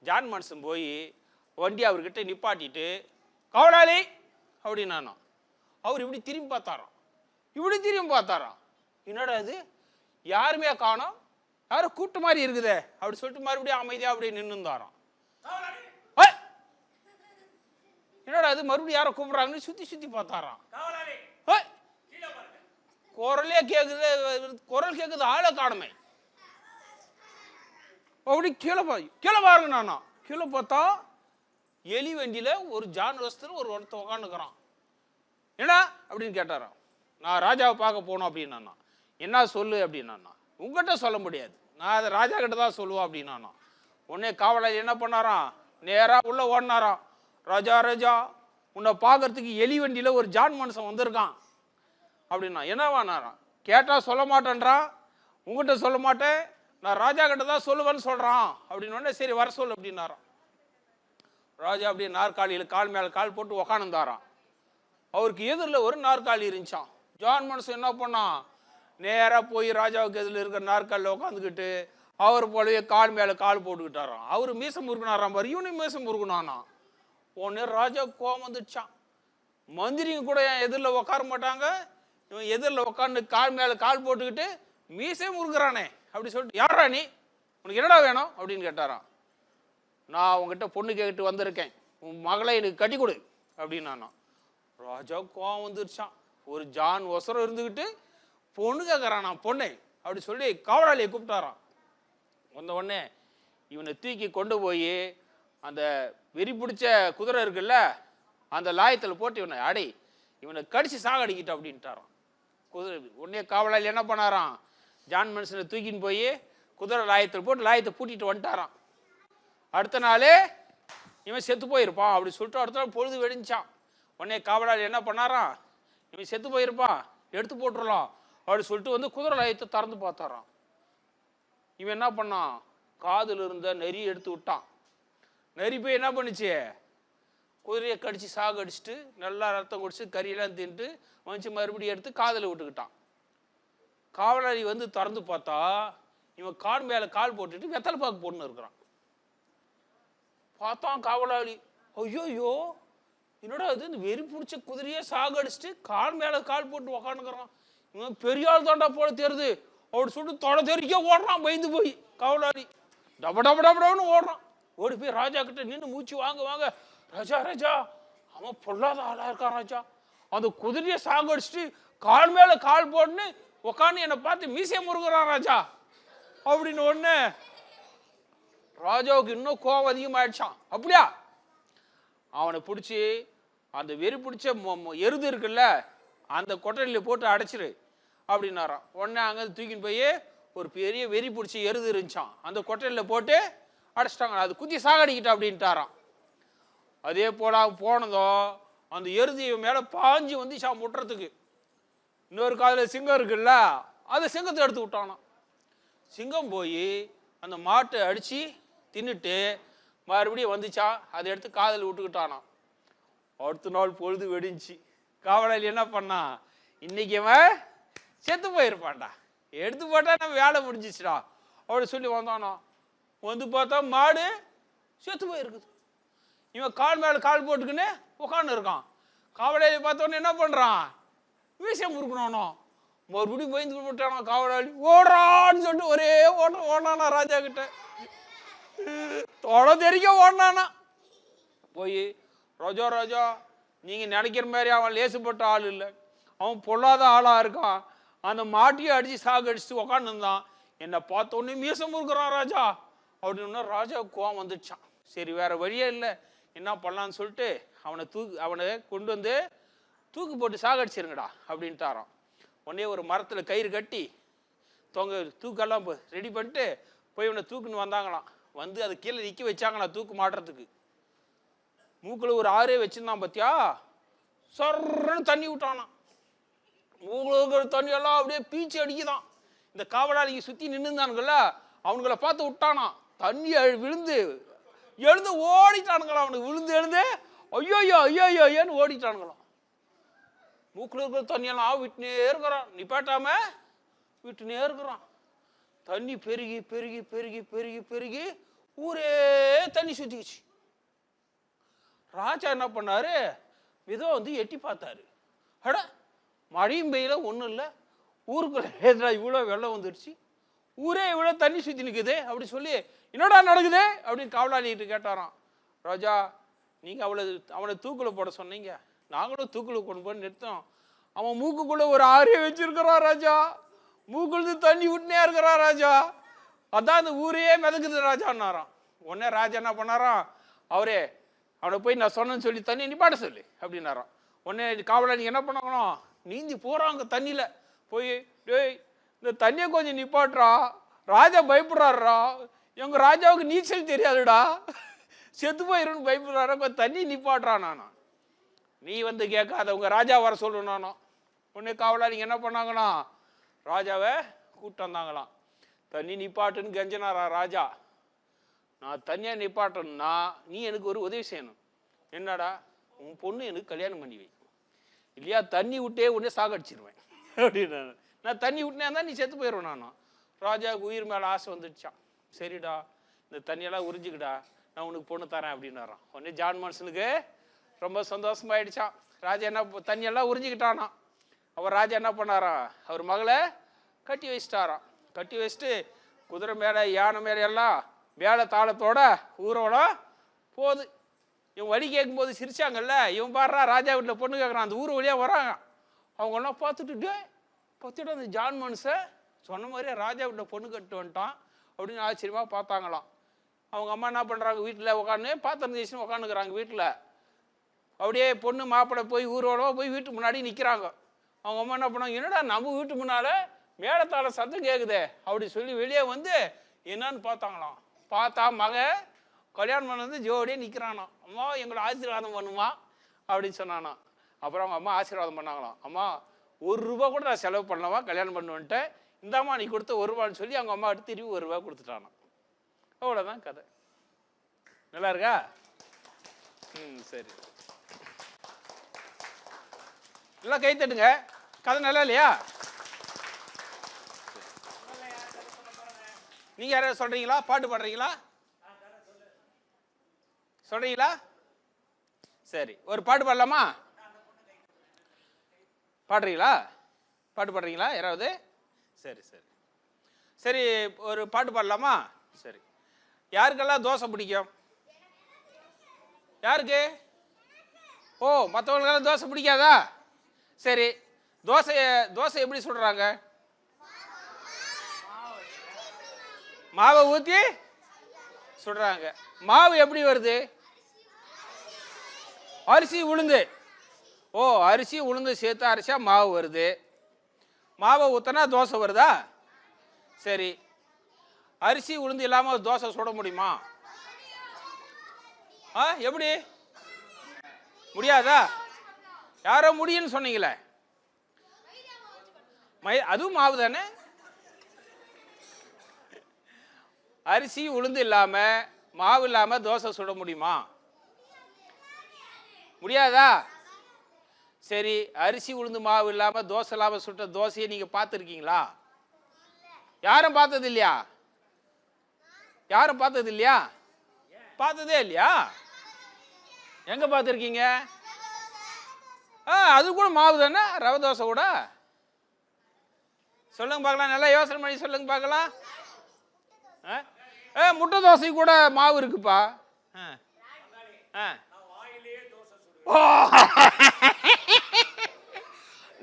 ஜான் மனுஷன் போய் வண்டி அவர்கிட்ட நிப்பாட்டிட்டு, காவலாளி அப்படின்னானா. அவர் இப்படி திரும்பி பார்த்தாராம். என்னடா இது, யாருமே காணோம், யாரும் கூட்டு மாதிரி இருக்குதே அப்படி சொல்லிட்டு மறுபடியும் அமைதியா அப்படியே நின்றுந்தாராம். என்னடா அது, மறுபடியும் யாரை கூப்பிடுறாங்கன்னு சுத்தி பார்த்தாராம். குரல் கேக்குது, ஆளை காணுமே. அப்படி கீழே பாருங்க. நானா கீழே பார்த்தா எலி வண்டியில ஒரு ஜான் வஸ்திரம் ஒருத்தர் உட்காந்துக்கிறான். என்ன அப்படின்னு கேட்டாராம். நான் ராஜாவை பார்க்க போனோம் அப்படின்னா. என்ன சொல்லு அப்படின்னா. உங்ககிட்ட சொல்ல முடியாது, நான் அதை ராஜா கிட்ட தான் சொல்லுவேன் அப்படின்னா. உடனே காவலாளி என்ன பண்ணாராம், நேரா உள்ள ஓடினாராம். ராஜா உன்னை பார்க்கறதுக்கு எலி வண்டியில ஒரு ஜான் மனுஷன் வந்திருக்கான் அப்படின்னா. என்னவானாராம். கேட்டா சொல்ல மாட்டேன்றான், உங்ககிட்ட சொல்ல மாட்டேன், நான் ராஜா கிட்ட தான் சொல்லுவேன்னு சொல்றான் அப்படின்னு. சரி வர சொல்லு அப்படின்னாராம். ராஜா அப்படியே நாற்காலியில் கால் மேல கால் போட்டு உக்காந்துந்தாராம். அவருக்கு எதிரில் ஒரு நாற்காலி இருந்துச்சான். ஜான் மனுஷன் என்ன பண்ணான், நேராக போய் ராஜாவுக்கு எதிரில் இருக்கிற நாற்காலில் உட்காந்துக்கிட்டு அவர் போலவே கால் மேலே கால் போட்டுக்கிட்டாராம். அவர் மீசம் முறுக்கினாராம் பாரு, இவனையும் மீசம் முறுக்கினானா. உடனே ராஜா கோவம் வந்துடுச்சான். மந்திரிங்க கூட என் எதிரில் உட்கார மாட்டாங்க, இவன் எதிரில் உட்காந்து கால் மேலே கால் போட்டுக்கிட்டு மீசே முறுக்குறானே அப்படி சொல்லிட்டு, யாரா நீ, உனக்கு என்னடா வேணும் அப்படின்னு கேட்டாராம். நான் உங்ககிட்ட பொண்ணு கேட்டு வந்திருக்கேன், உன் மகளை எனக்கு கட்டி கொடு அப்படின்னு. ராஜா கோவம் வந்துருச்சான். ஒரு ஜான் ஒசரம் இருந்துக்கிட்டு பொண்ணு கேட்கறான் பொண்ணை அப்படி சொல்லி காவலாளியை கூப்பிட்டாரான். வந்த உடனே இவனை தூக்கி கொண்டு போய் அந்த வெறி பிடிச்ச குதிரை இருக்குல்ல அந்த லாயத்தில் போட்டு இவனை கடிச்சு சாகடிக்கிட்ட அப்படின்ட்டாரான். குதிரை உடனே காவலாளி என்ன பண்ணாராம், ஜான் மனுஷனை தூக்கின்னு போய் குதிரை லாயத்தில் போட்டு லாயத்தை பூட்டிட்டு வந்துட்டாரான். அடுத்த நாளே இவன் செத்து போயிருப்பான் அப்படி சொல்லிட்டு அடுத்த நாள் பொழுது வெடிஞ்சான். உடனே காவலாளி என்ன பண்ணாராம், இவன் செத்து போயிருப்பான் எடுத்து போட்டுடலாம் அப்படி சொல்லிட்டு வந்து குதிரை லாயத்தை திறந்து பார்த்தாராம். இவன் என்ன பண்ணான், காதில் இருந்த நெறி எடுத்து விட்டான். நெறி போய் என்ன பண்ணுச்சு, குதிரையை கடிச்சு சாகடிச்சுட்டு நல்லா ரத்தம் குடிச்சு கறியெல்லாம் தின்ட்டு வந்துச்சு, மறுபடியும் எடுத்து காதில் விட்டுக்கிட்டான். காவலாளி வந்து திறந்து பார்த்தா இவன் கால் மேலே கால் போட்டுட்டு வெத்தலை பாக்கு போட்டுன்னு இருக்கிறான். பார்த்தான் காவலாளி, ஐயோ என்னடா அது, இந்த வெறி பிடிச்ச குதிரையே சாகடிச்சுட்டு கால் மேலே கால் போட்டு உக்காந்துக்கிறான், இவன் பெரிய ஆள் தாண்டா போல தெரியுது அப்படி சொல்லிட்டு தொலை தெரிக்க ஓடுறான். பயந்து போய் காவலாளி டபடபடபடன்னு ஓடுறான். ஓடி போய் ராஜா கிட்ட நின்று மூச்சு வாங்க, ராஜா அவன் பொல்லாத ஆளா இருக்கான் ராஜா, அந்த குதிரையை சாகடிச்சுட்டு கால் மேல கால் போட்டுன்னு உக்காந்து என்னை பார்த்து மீசையை முறுகுறான் ராஜா அப்படின்னு. ஒண்ணு ராஜாவுக்கு இன்னும் கோவம் அதிகமாயிடுச்சான். அப்படியா, அவனை பிடிச்சி அந்த வெறி பிடிச்ச எருது இருக்குல்ல அந்த கொட்டடியில் போட்டு அடைச்சிரு அப்படின்னாரான். உடனே அங்கே தூக்கின்னு போய் ஒரு பெரிய வெறி பிடிச்சி எருது இருந்துச்சான், அந்த கொட்டடியில் போட்டு அடைச்சிட்டாங்க. அது குத்தி சாகடிக்கிட்ட அப்படின்ட்டாரான். அதே போல போனதும் அந்த எருதி மேலே பாஞ்சு வந்துச்சான் முட்டுறதுக்கு. இன்னொரு காதில் சிங்கம் இருக்குல்ல அதை சிங்கத்தை எடுத்து விட்டானா. சிங்கம் போய் அந்த மாட்டை அடித்து தின்னுட்டு மறுபடியும் வந்துச்சான், அதை எடுத்து காதில் விட்டுக்கிட்டானா. அடுத்த நாள் பொழுது வெடிஞ்சு காவலாளி என்ன பண்ணான், இன்னைக்கு அவன் செத்து போயிருப்பான்டா, எடுத்து போட்டா நம்ம வேலை முடிஞ்சிச்சுடா அப்படி சொல்லி வந்தானா. வந்து பார்த்தா மாடு செத்து போயிருக்குது. இவன் கால் மேலே கால் போட்டுக்கின்னு உட்காந்து இருக்கான். காவலாளி பார்த்தோன்னே என்ன பண்ணுறான், விஷயம் முறுக்கணும். மறுபடியும் பயந்து போட்டானா காவலாளி. ஓடுறான்னு சொல்லிட்டு ஒரே ஓடானா ராஜா கிட்ட, தொலை தெரிக்க ஓடினானா. போய் ராஜா நீங்கள் நினைக்கிற மாதிரி அவன் லேசுப்பட்ட ஆள் இல்லை, அவன் பொல்லாத ஆளாக இருக்கான், அந்த மாட்டியை அடித்து சாகடிச்சுட்டு உக்காந்துருந்தான், என்னை பார்த்தோன்னே மீசம் முறுக்குறான் ராஜா அப்படின்னு. ராஜா கோவம் வந்துடுச்சான். சரி வேற வழியே இல்லை, என்ன பண்ணலான்னு சொல்லிட்டு அவனை கொண்டு வந்து தூக்கு போட்டு சாகடிச்சிருங்கடா அப்படின்ட்டாரான். உடனே ஒரு மரத்தில் கயிறு கட்டி தூக்கெல்லாம் ரெடி பண்ணிட்டு போய் இவனை தூக்குன்னு வந்தாங்களாம். வந்து அது கீழே நிற்க வச்சாங்களாம் தூக்கு மாட்டுறதுக்கு. மூக்கில் ஒரு ஆறே வச்சுருந்தான் பார்த்தியா, சொர்றன்னு தண்ணி விட்டானான். மூக்கில் தண்ணியெல்லாம் அப்படியே பீச்சு அடிக்குதான். இந்த காவலாளிங்க சுற்றி நின்றுந்தானுங்கள, அவனுங்களை பார்த்து விட்டானான். தண்ணி விழுந்து எழுந்து ஓடிட்டானுங்களாம். அவனுக்கு விழுந்து எழுந்து ஐயோ ஐயோ ஐயோன்னு ஓடிட்டானுங்களாம். மூக்கில் இருக்கிற தண்ணியெல்லாம் விட்டுனே இருக்கிறான், நிப்பாட்டாம விட்டுனே இருக்கிறான். தண்ணி பெருகி பெருகி பெருகி பெருகி பெருகி ஊரே தண்ணி சுத்திக்கிச்சு. ராஜா என்ன பண்ணாரு, ஏதோ வந்து எட்டி பார்த்தாரு. அட மழையும் பெய்யல, ஒன்றும் இல்லை, ஊருக்குள்ள இவ்வளோ வெள்ளம் வந்துடுச்சு, ஊரே இவ்வளோ தண்ணி சுற்றி நிற்குது அப்படி சொல்லி என்னடா நடக்குது அப்படின்னு காவலாளிகிட்ட கேட்டாராம். ராஜா, நீங்கள் அவனை தூக்கில் போட சொன்னீங்க, நாங்களும் தூக்கில் கொண்டு போய் நிறுத்தோம். அவன் மூக்குக்குள்ளே ஒரு ஆறே வச்சிருக்கிறான் ராஜா, மூக்குள்ளது தண்ணி விட்டுனே இருக்கிறான் ராஜா, அதான் அந்த ஊரையே மிதக்குது ராஜான்னாராம். உடனே ராஜா என்ன பண்ணாராம், அவரே அவனை போய் நான் சொன்னேன்னு சொல்லி தண்ணி நிப்பாட்ட சொல்லு அப்படின்னாராம். உடனே காவலாளிங்க என்ன பண்ணாங்களாம், நீந்தி போகிறாங்க தண்ணியில் போய், டேய் இந்த தண்ணியை கொஞ்சம் நிப்பாட்டுறா, ராஜா பயப்படுறாருடா, எங்கள் ராஜாவுக்கு நீச்சல் தெரியாதுடா, செத்து போயிருன்னு பயப்படுறாரா, கொஞ்சம் தண்ணி நிப்பாட்டுறான். நானா நீ வந்து கேட்காத, உங்கள் ராஜா வர சொல்லணும்னானோ. உடனே காவலாளிங்க என்ன பண்ணாங்கண்ணா, ராஜாவை கூப்பிட்டு வந்தாங்களாம். தண்ணி நிப்பாட்டுன்னு கெஞ்சனாரா ராஜா. நான் தண்ணியாக நிப்பாட்டணும்னா நீ எனக்கு ஒரு உதவி செய்யணும். என்னடா, உன் பொண்ணு எனக்கு கல்யாணம் பண்ணி வை, இல்லையா தண்ணி விட்டே உடனே சாகடிச்சிருவேன் அப்படின்னு. நான் தண்ணி விட்டுனே இருந்தால் நீ செத்து போயிடுவேன். நானும் ராஜாவுக்கு உயிர் மேலே ஆசை வந்துடுச்சான். சரிடா, இந்த தண்ணியெல்லாம் உறிஞ்சிக்கிடா, நான் உனக்கு பொண்ணு தரேன் அப்படின்னாரான். உடனே ஜான் மனுஷனுக்கு ரொம்ப சந்தோஷமாயிடுச்சான். ராஜா என்ன தண்ணியெல்லாம் உறிஞ்சிக்கிட்டானா. அவர் ராஜா என்ன பண்ணாராம், அவர் மகளை கட்டி வச்சிட்டாராம். கட்டி வச்சுட்டு குதிரை மேலே யானை மேலே எல்லாம் வேலை தாளத்தோட ஊரோட போகுது. இவன் வழி கேட்கும்போது சிரிச்சாங்கல்ல, இவன் பாடுறா ராஜா வீட்டில் பொண்ணு கேட்குறான், அந்த ஊர் வழியாக வராங்க. அவங்கெல்லாம் பார்த்துட்டு அந்த ஜான் மனுஷன் சொன்ன மாதிரியே ராஜா வீட்டில் பொண்ணு கட்டு வந்துட்டான் அப்படின்னு ஆச்சரியமாக பார்த்தாங்களாம். அவங்க அம்மா என்ன பண்ணுறாங்க, வீட்டில் உட்காந்து பாத்திரம் தேய்ச்சின்னு உட்காந்துக்கிறாங்க வீட்டில். அப்படியே பொண்ணு மாப்பிள்ளை போய் ஊரோட போய் வீட்டு முன்னாடி நிற்கிறாங்க. அவங்க அம்மா என்ன பண்ணாங்க, என்னடா நம்ம வீட்டு முன்னால் மேலத்தால சத்தம் கேட்குதே அப்படி சொல்லி வெளியே வந்து என்னன்னு பார்த்தாங்களாம். பார்த்தா மகன் கல்யாணம் பண்ணது ஜோடியே நிற்கிறானா. அம்மா எங்களை ஆசீர்வாதம் பண்ணுமா அப்படின்னு சொன்னானா. அப்புறம் அவங்க அம்மா ஆசீர்வாதம் பண்ணாங்களாம். அம்மா ₹1 கூட நான் செலவு பண்ணலாமா, கல்யாணம் பண்ணுவேன்ட்டு, இந்தாம்மா நீ கொடுத்த ₹1 சொல்லி அவங்க அம்மா எடுத்து திரும்பி ₹1 கொடுத்துட்டானா. அவ்வளோதான் கதை. நல்லா இருக்கா? சரி, எல்லாம் கை தட்டுங்க. கதை நல்லா இல்லையா? நீங்க யாராவது சொல்றீங்களா, பாட்டு பாடுறீங்களா, சொல்றீங்களா? சரி, ஒரு பாட்டு பாடலாமா? பாடுறீங்களா? பாட்டு பாடுறீங்களா யாராவது? சரி சரி சரி, ஒரு பாட்டு பாடலாமா? சரி, யாருக்கெல்லாம் தோசை பிடிக்கும்? யாருக்கு? ஓ, மற்றவங்களுக்கெல்லாம் தோசை பிடிக்காதா? சரி, தோசை எப்படி சுடுறாங்க? மாவை ஊற்றி சுடுறாங்க. மாவு எப்படி வருது? அரிசி உளுந்து. ஓ, அரிசி உளுந்து சேர்த்து அரிசியா மாவு வருது. மாவை ஊற்றினா தோசை வருதா? சரி, அரிசி உளுந்து இல்லாமல் தோசை சுட முடியுமா? எப்படி முடியாதா? யாரோ முடியும்னு சொன்னீங்களே, அதுவும் மாவு தானே. அரிசி உளுந்து இல்லாம மாவு இல்லாம தோசை சுட முடியுமா? முடியாதா? சரி, அரிசி உளுந்து மாவு இல்லாம தோசை இல்லாம சுட்ட தோசையை நீங்க பார்த்துருக்கீங்களா? யாரும் பார்த்தது இல்லையா? யாரும் பார்த்தது இல்லையா? பார்த்ததே இல்லையா? எங்க பார்த்துருக்கீங்க? அது கூட மாவு தானே, ரவை தோசை கூட. சொல்லுங்க பார்க்கலாம், நல்லா யோசனை பண்ணி சொல்லுங்க பார்க்கலாம். முட்டை தோசை கூட மாவு இருக்குப்பா.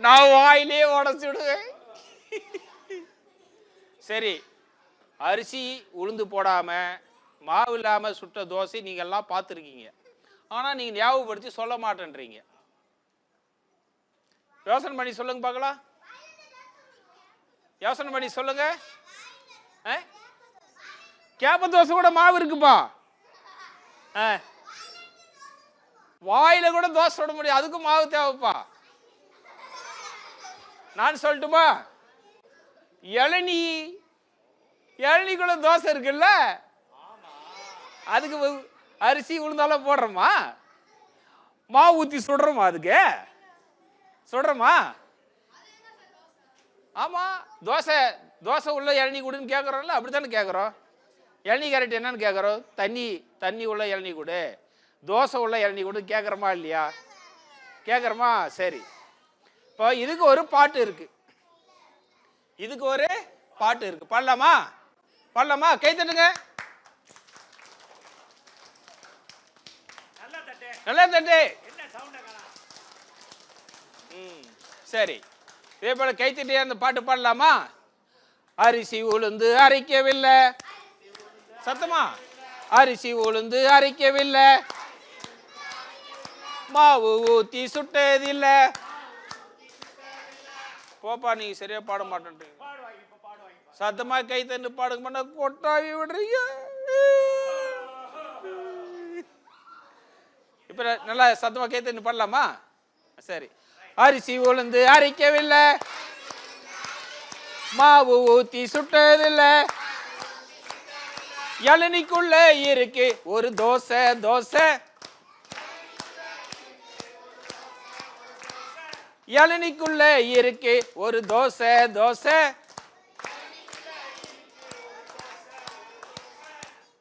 நான் வாயிலே உடச்சுடுவேன். சரி, அரிசி உளுந்து போடாம மாவு இல்லாம சுட்ட தோசை நீங்க எல்லாம் பார்த்துருக்கீங்க. ஆனா நீங்க ஞாபகப்படுத்தி சொல்ல மாட்டேன்றீங்க. யோசனை பண்ணி சொல்லுங்க பார்க்கலாம். யோசனை பண்ணி சொல்லுங்க. கேப்ப தோசை கூட மாவு இருக்குப்பா. வாயில கூட தோசை சுட முடியும், அதுக்கும் மாவு தேவைப்பா. நான் சொல்லட்டுமா? இளநீக்குள்ள தோசை இருக்குல்ல, அதுக்கு அரிசி உளுந்தாலும் போடுறோமா, மாவு ஊற்றி சுடுறோமா, அதுக்கு சுடுறோமா? ஆமா, தோசை தோசை உள்ள இளநீ கொடுன்னு கேட்குறோம்ல, அப்படித்தானே கேட்குறோம். இளநீ கேரட் என்னன்னு கேட்குறோம்? தண்ணி உள்ள இளநீ கொடு, தோசை உள்ள இளநீ கொடு கேட்குறோமா இல்லையா? கேட்குறோமா? சரி, இப்போ இதுக்கு ஒரு பாட்டு இருக்கு, இதுக்கு ஒரு பாட்டு இருக்கு. பாடலாமா? பாடலாமா? கை தட்டுங்க, நல்லா தட்டு. சரி, இதே போல கை தட்டி அந்த பாட்டு பாடலாமா? அரிசி உளுந்து அரைக்கவில்லை, சத்தமா, அரிசி உளுந்து அரைக்கவில்லை, மாவு ஊத்தி சுட்டதில்லை. போப்பா, நீங்க சரியா பாட மாட்டேன், சத்தமா கை தட்டு பாடுங்க, பண்ண கொட்டாவி விடுறீங்க. இப்ப நல்லா சத்தமா கை தட்டு பாடலாமா? சரி, அரிசி உளுந்து அரைக்கவில்லை, மாவு ஊத்தி சுட்டதில்லை, இளநிக்குள்ள இருக்கு ஒரு தோசை, இளநிக்குள்ள இருக்கு ஒரு தோசை,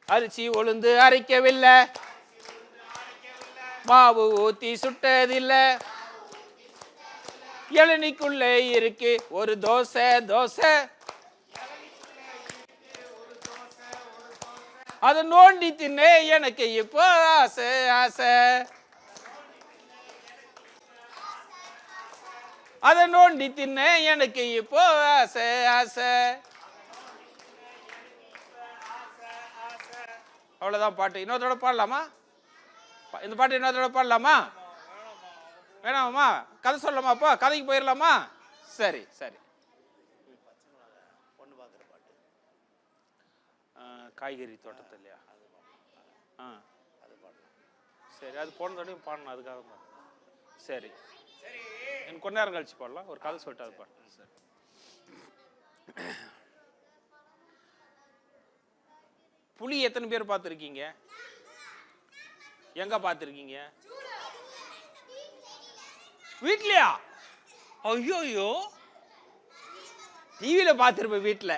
அரிசி உளுந்து அரைக்கவில்லை, மாவு ஊத்தி சுட்டதில்லை, இளநிக்குள்ள இருக்கு ஒரு தோசை, அதை நோண்டி தின்னே எனக்கு இப்போ ஆசை, அதை நோண்டி தின்ன எனக்கு இப்போ ஆசை. அவ்வளவுதான் பாட்டு. இன்னொருத்தோட பாடலாமா? இந்த பாட்டு இன்னொருத்தோட பாடலாமா? வேணாமா? கதை சொல்லலாமா? அப்போ கதைக்கு போயிடலாமா? சரி, காய்கறி தோட்டத்தில் இல்லையா? சரி, அது போனதோடையும் பாடணும், அதுக்காக சரி, எனக்கு கொஞ்ச நேரம் கழிச்சு பாடலாம், ஒரு கதை சொல்லிட்டு அது பாடலாம். சரி, புலி எத்தனை பேர் பார்த்துருக்கீங்க? எங்க பார்த்துருக்கீங்க? வீட்லயா? ஐயோ, டிவியில பார்த்துருப்பேன், வீட்டில்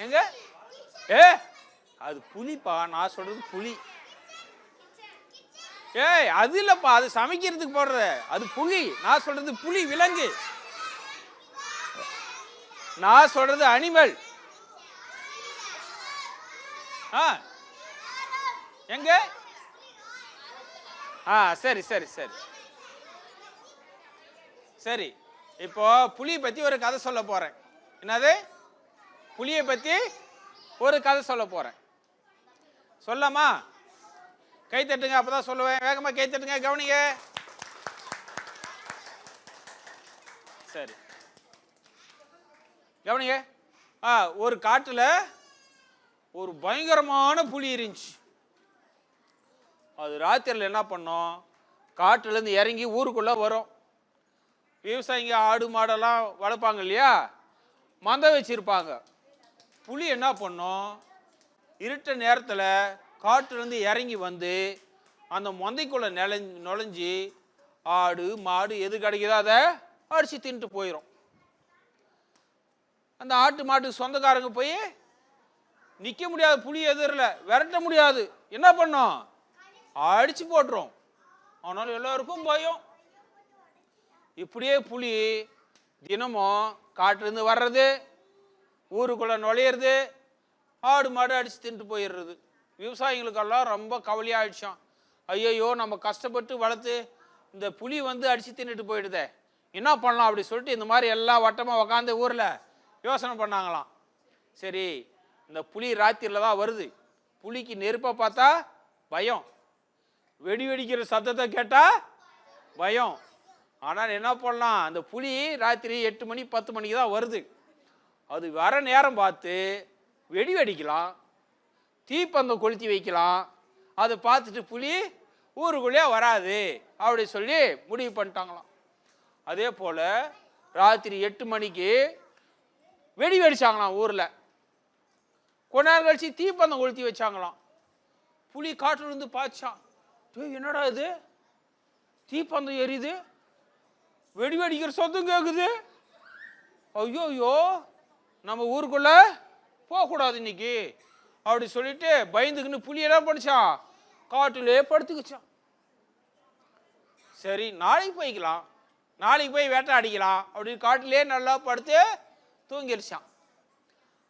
எங்க? அது புலிப்பா, நான் சொல்றது புலி. அது இல்லப்பா, அது சமைக்கிறதுக்கு போடுற, அது புலி. நான் சொல்றது புலி, விலங்கு. நான் சொல்றது அனிமல். எங்க? சரி, இப்போ புலியை பத்தி ஒரு கதை சொல்ல போறேன். என்னது? புலியை பத்தி ஒரு கதை சொல்ல போறேன். சொல்லாமா? கை தட்டுங்க, அப்பதான் சொல்லுவேன். வேகமா கை தட்டுங்க, கவனிங்க. சரி, கவனிங்க. ஒரு காட்டுல ஒரு பயங்கரமான புலி இருந்துச்சு. அது ராத்திரில என்ன பண்ணோம், காட்டுல இருந்து இறங்கி ஊருக்குள்ள வரும். விவசாயிங்க ஆடு மாடெல்லாம் வளர்ப்பாங்க இல்லையா, மந்தை வச்சிருப்பாங்க. புலி என்ன பண்ணும், இருட்ட நேரத்துல காட்டுல இருந்து இறங்கி வந்து அந்த மந்தைக்குள்ள நுழைஞ்சி ஆடு மாடு எது கிடைக்குதோ அதை அடிச்சு தின்ட்டு போயிடும். அந்த ஆட்டு மாட்டுக்கு சொந்தக்காரங்க போய் நிக்க முடியாது, புலி எதிரில் விரட்ட முடியாது, என்ன பண்ணும், அடிச்சு போட்டுரும். ஆனாலும் எல்லாருக்கும் பயம். இப்படியே புலி தினமும் காட்டிலிருந்து வர்றது, ஊருக்குள்ள நுழையிறது, ஆடு மாடு அடிச்சு தின்ட்டு போயிடுறது. விவசாயிகளுக்கெல்லாம் ரொம்ப கவலையாயிடுச்சான். ஐயோ, நம்ம கஷ்டப்பட்டு வளர்த்து இந்த புலி வந்து அடிச்சு தின்னுட்டு போயிடுதே, என்ன பண்ணலாம் அப்படி சொல்லிட்டு இந்த மாதிரி எல்லாம் வட்டமாக உக்காந்து ஊரில் யோசனை பண்ணாங்களாம். சரி, இந்த புலி ராத்திரில தான் வருது. புலிக்கு நெருப்பை பார்த்தா பயம், வெடி வெடிக்கிற சத்தத்தை கேட்டா பயம், ஆனால் என்ன பண்ணலாம், அந்த புலி ராத்திரி 8 மணி 10 மணிக்கு தான் வருது. அது வர நேரம் பார்த்து வெடி வெடிக்கலாம், தீப்பந்தம் கொளுத்தி வைக்கலாம். அதை பார்த்துட்டு புலி ஊருக்குள்ளே வராது அப்படி சொல்லி முடிவு பண்ணிட்டாங்களாம். அதே போல் ராத்திரி 8 மணிக்கு வெடி வெடிச்சாங்களாம் ஊரில். கொஞ்ச நேரம் கழிச்சு தீப்பந்தம் கொளுத்தி வச்சாங்களாம். புலி காட்டுல இருந்து பார்த்தான், என்னடா இது தீப்பந்தம் எரியுது, வெடி வெடிக்கிற சத்தம் கேட்குது, ஐயோ நம்ம ஊருக்குள்ள போகக்கூடாது இன்னைக்கு அப்படி சொல்லிட்டு பயந்துக்குன்னு புலி என்ன பண்ணிச்சான், காட்டுலே படுத்துக்குச்சான். சரி நாளைக்கு போய்க்கலாம், நாளைக்கு போய் வேட்டையாடிக்கலாம் அப்படின்னு காட்டிலே நல்லா படுத்து தூங்கிருச்சான்.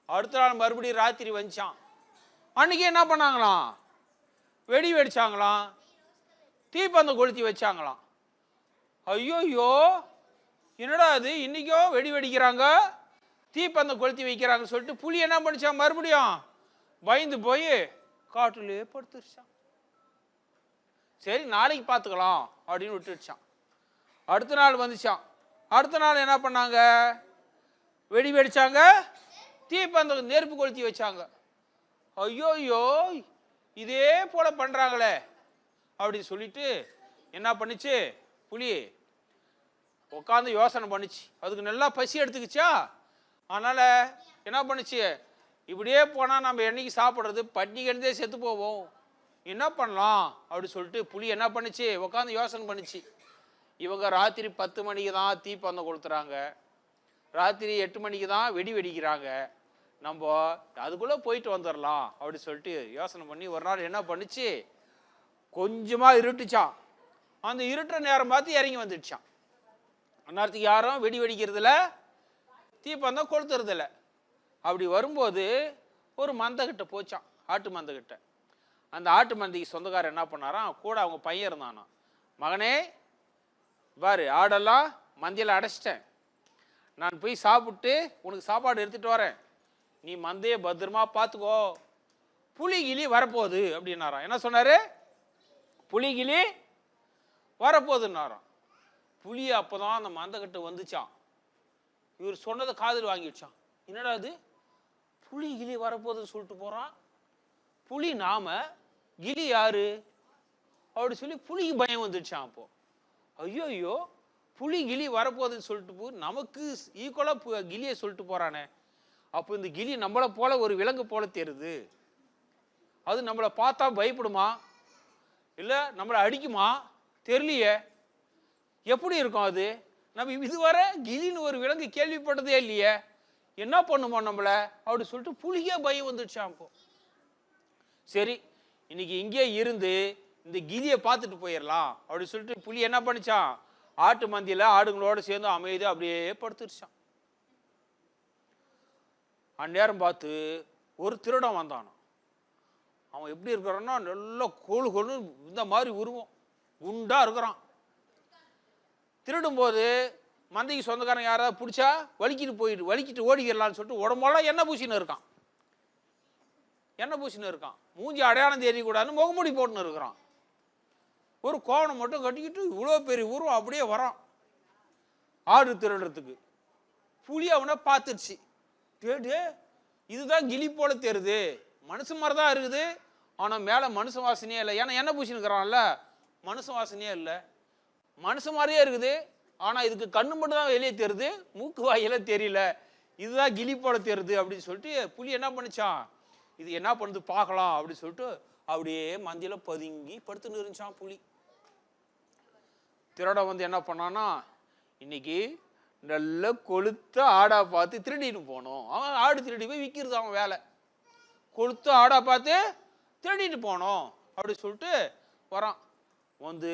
அடுத்த நாள் மறுபடியும் ராத்திரி வந்துச்சான். அன்னைக்கு என்ன பண்ணாங்களாம், வெடி வெடிச்சாங்களாம், தீப்பந்தம் கொளுத்தி வச்சாங்களாம். ஐயோயோ என்னடா அது இன்னைக்கோ வெடி வெடிக்கிறாங்க, தீப்பந்தம் கொளுத்தி வைக்கிறாங்கன்னு சொல்லிட்டு புலி என்ன பண்ணிச்சான், மறுபடியும் பயந்து போய் காட்டுலே படுத்துருச்சான். சரி நாளைக்கு பார்த்துக்கலாம் அப்படின்னு விட்டுடுச்சான். அடுத்த நாள் வந்துச்சான். அடுத்த நாள் என்ன பண்ணாங்க, வெடி வெடிச்சாங்க, தீப்பந்தம் நெருப்பு கொளுத்தி வச்சாங்க. ஐயோயோ இதே போல பண்றாங்களே அப்படின்னு சொல்லிட்டு என்ன பண்ணிச்சு, புலி உட்காந்து யோசனை பண்ணிச்சு. அதுக்கு நல்லா பசி எடுத்துக்கிச்சா, அதனால என்ன பண்ணுச்சு, இப்படியே போனால் நம்ம என்னைக்கு சாப்பிட்றது, பட்டினிக்கிட்டே செத்து போவோம், என்ன பண்ணலாம் அப்படி சொல்லிட்டு புலி என்ன பண்ணுச்சு, உட்காந்து யோசனை பண்ணிச்சு. இவங்க ராத்திரி 10 மணிக்கு தான் தீப்பந்தம் கொளுத்துறாங்க, ராத்திரி 8 மணிக்கு தான் வெடி வெடிக்கிறாங்க, நம்ம அதுக்குள்ளே போயிட்டு வந்துடலாம் அப்படி சொல்லிட்டு யோசனை பண்ணி ஒரு நாள் என்ன பண்ணிச்சு, கொஞ்சமாக இருட்டுச்சான். அந்த இருட்டுற நேரம் பார்த்து இறங்கி வந்துடுச்சான். அந்நேரத்துக்கு யாரும் வெடி வெடிக்கிறதுல தீப்பந்தம் கொளுத்துறதில்ல. அப்படி வரும்போது ஒரு மந்தைக்கிட்ட போச்சான், ஆட்டு மந்தைக்கிட்ட. அந்த ஆட்டு மந்தைக்கு சொந்தக்காரர் என்ன பண்ணாராம், கூட அவங்க பையன் இருந்தானா, மகனே பாரு ஆடெல்லாம் மந்தையில் அடைச்சிட்டேன், நான் போய் சாப்பிட்டு உனக்கு சாப்பாடு எடுத்துகிட்டு வரேன், நீ மந்தையை பத்திரமா பார்த்துக்கோ, புலி கிளி வரப்போகுது அப்படின்னாராம். என்ன சொன்னார், புலி கிளி வரப்போகுதுன்னாராம். புலி அப்போ தான் அந்த மந்தைக்கிட்ட வந்துச்சான். இவர் சொன்னதை காதில் வாங்கிடுச்சான். என்னடா அது புலி கிளி வரப்போகுதுன்னு சொல்லிட்டு போகிறான், புலி நாம கிளி யாரு அப்படி சொல்லி புலிக்கு பயம் வந்துடுச்சான். அப்போ ஐயோ புலி கிளி வரப்போகுதுன்னு சொல்லிட்டு நமக்கு ஈக்குவலாக கிளியை சொல்லிட்டு போகிறானே, அப்போ இந்த கிளி நம்மளை போல ஒரு விலங்கு போல தெரியுது, அது நம்மளை பார்த்தா பயப்படுமா இல்லை நம்மளை அடிக்குமா தெரியலையே, எப்படி இருக்கும் அது, நம்ம இதுவரை கிளின்னு ஒரு விலங்கு கேள்விப்பட்டதே இல்லையே, என்ன பண்ணுமோ நம்மள அப்படி சொல்லிட்டு புலிக்கே பயம் வந்துடுச்சான். அப்போ சரி இன்னைக்கு இங்கே இருந்து இந்த கிளியை பார்த்துட்டு போயிடலாம் அப்படி சொல்லிட்டு புலி என்ன பண்ணிச்சான், ஆட்டு மந்தியில் ஆடுங்களோட சேர்ந்து அமைதியாக அப்படியே படுத்துருச்சான். அந்நேரம் பார்த்து ஒரு திருடன் வந்தானோ. அவன் எப்படி இருக்கிறான்னா நல்லா கொழு கொழு இந்த மாதிரி உருவம், குண்டா இருக்கிறான். திருடும்போது மந்தைக்கு சொந்தக்காரன் யாராவது பிடிச்சா வலிக்கிட்டு ஓடிக்கிறலான்னு சொல்லிட்டு உடம்பெல்லாம் எண்ணெய் பூசின்னு இருக்கான், மூஞ்சி அடையாளம் தெரியக்கூடாதுன்னு முகமூடி போட்டுன்னு இருக்கிறான். ஒரு கோவணம் மட்டும் கட்டிக்கிட்டு இவ்வளோ பெரிய உருவம் அப்படியே வரான் ஆடு திருடுறதுக்கு. புலி அவனை பார்த்துருச்சு, டே இதுதான் கிளி போல தெரியுது, மனுஷ மாதிரி தான் இருக்குது, ஆனால் மேலே மனுஷ வாசனையே இல்லை, ஏன்னா எண்ணெய் பூசின்னு இருக்கிறான்ல, மனுஷ வாசனையே இல்லை, மனுஷ மாதிரியே இருக்குது, ஆனால் இதுக்கு கண்ணு மட்டும் தான் வெளியே தெரியுது, மூக்கு வாயெல்லாம் தெரியல, இதுதான் கிளி போல தெரியுது அப்படின்னு சொல்லிட்டு புலி என்ன பண்ணிச்சான், இது என்ன பண்ணுது பார்க்கலாம் அப்படின்னு சொல்லிட்டு அப்படியே மந்தியில் பதுங்கி படுத்துன்னு இருந்துச்சான் புலி. திருட வந்து என்ன பண்ணான்னா, இன்னைக்கு நல்ல கொளுத்த ஆடா பார்த்து திருடின்னு போனோம், அவன் ஆடு திருடி போய் விற்கிறது அவன் வேலை, கொளுத்த ஆடா பார்த்து திருடிட்டு போனோம் அப்படி சொல்லிட்டு வரான். வந்து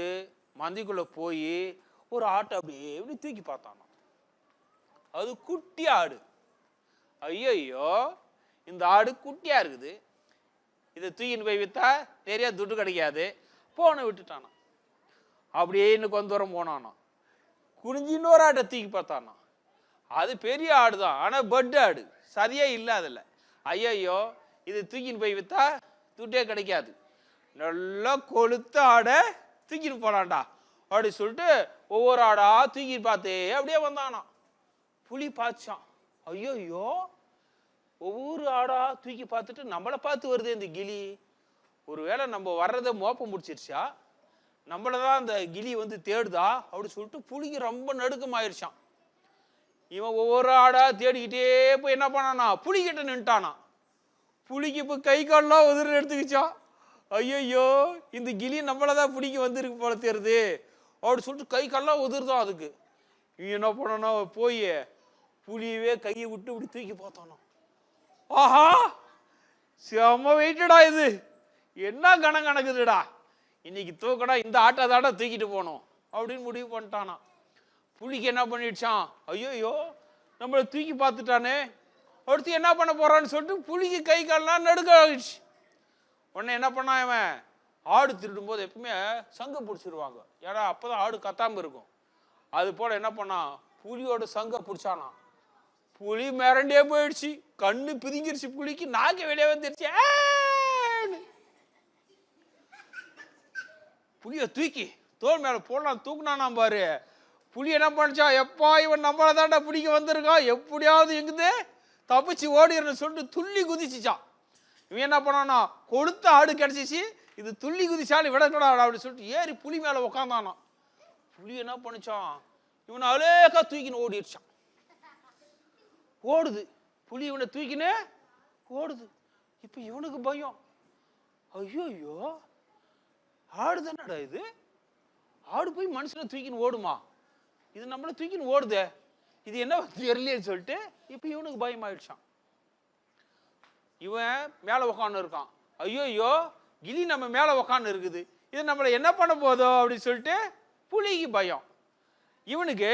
மந்திக்குள்ளே போய் ஒரு ஆட்டை அப்படியே இப்படி தூக்கி பார்த்தானோ, அது குட்டி ஆடு. ஐயோ இந்த ஆடு குட்டியா இருக்குது, இதை தூக்கின்னு போய் விற்றா நிறையா துட்டு கிடைக்காது, போன விட்டுட்டானோ. அப்படியே இன்னும் கொஞ்ச தூரம் போனானோ, குனிஞ்சு இன்னொரு ஆட்டை தூக்கி பார்த்தானோ, அது பெரிய ஆடு தான், ஆனால் பட் ஆடு சரியே இல்லை அதில். ஐயோ இது தூக்கின்னு போய் விற்றா துட்டே கிடைக்காது, நல்லா கொளுத்த ஆடை தூக்கின்னு போனான்டா அப்படி சொல்லிட்டு ஒவ்வொரு ஆடா தூக்கி பார்த்தே அப்படியே வந்தானா. புலி பார்த்தான், ஐயோ ஒவ்வொரு ஆடா தூக்கி பார்த்துட்டு நம்மளை பார்த்து வருது இந்த கிளி, ஒருவேளை நம்ம வர்றதை மோப்பம் முடிச்சிருச்சா, நம்மளதான் அந்த கிளி வந்து தேடுதா அப்படி சொல்லிட்டு புலிக்கு ரொம்ப நடுக்கமாயிருச்சான். இவன் ஒவ்வொரு ஆடா தேடிக்கிட்டே போய் என்ன பண்ணானா, புலிகிட்ட நின்ட்டானா. புலிக்கு இப்போ கை கால்லாம் உதிர எடுத்துக்கிச்சான். ஐயோ இந்த கிளி நம்மளதான் பிடிக்க வந்திருக்கு போல தெரியுது அப்படி சொல்லிட்டு கை கால்லாம் உதிர்தான் அதுக்கு. இவன் என்ன பண்ணனா, போய் புலியவே கையை விட்டு இப்படி தூக்கி பார்த்தானோ. ஆஹா செம்ம வெயிட்டடா, இது என்ன கணம் கணக்குதுடா, இன்னைக்கு தூக்கடா, இந்த ஆட்டை தாடா தூக்கிட்டு போனோம் அப்படின்னு முடிவு பண்ணிட்டானா. புலிக்கு என்ன பண்ணிடுச்சான், ஐயோ நம்மளை தூக்கி பார்த்துட்டானே, அடுத்து என்ன பண்ண போறான்னு சொல்லிட்டு புலிக்கு கை கால்லாம் நடுக்க ஆகிடுச்சு. உடனே என்ன பண்ணா, இவன் ஆடு திருடும் போது எப்பவுமே சங்க பிடிச்சிருவாங்க, ஏன்னா அப்பதான் ஆடு கத்தாம இருக்கும். அது போல என்ன பண்ணா, புலியோட சங்க பிடிச்சானா. புலி மிரண்டே போயிடுச்சு, கண்ணு பிதுங்கிருச்சு, புலிக்கு நாக்கு வெளியே வந்துருச்சு. புலிய தூக்கி தோல் மேல போடலாம் தூக்குனானா பாரு. புலி என்ன பண்ணிச்சா, எப்பா இவன் நம்மளை தாண்டா பிடிக்க வந்திருக்கான், எப்படியாவது எங்குது தப்பிச்சு ஓடிடுன்னு சொல்லிட்டு துள்ளி குதிச்சுச்சான். இவன் என்ன பண்ணானா, கொடுத்த ஆடு கிடைச்சிச்சு, இது துள்ளி குதிச்சாலும் விடக்கூடாது அப்படின்னு சொல்லிட்டு ஏறி புலி மேல உக்காந்தானா. புலி என்ன பண்ணிச்சான், இவனை அலேக்கா தூக்கின்னு ஓடிடுச்சான். ஓடுது புலி, இவனை தூக்கினே ஓடுது. இப்ப இவனுக்கு பயம், ஐயோ ஆடு தானடா இது, ஆடு போய் மனுஷனை தூக்கின்னு ஓடுமா, இது நம்மளை தூக்கின்னு ஓடுதே, இது என்ன தெரியலன்னு சொல்லிட்டு இப்ப இவனுக்கு பயமாயிடுச்சான். இவன் மேல உக்காந்து இருக்கான், ஐயோ கிளி நம்ம மேல உக்காந்து இருக்குது, இது நம்மளை என்ன பண்ண போதோ அப்படின்னு சொல்லிட்டு புலிக்கு பயம். இவனுக்கு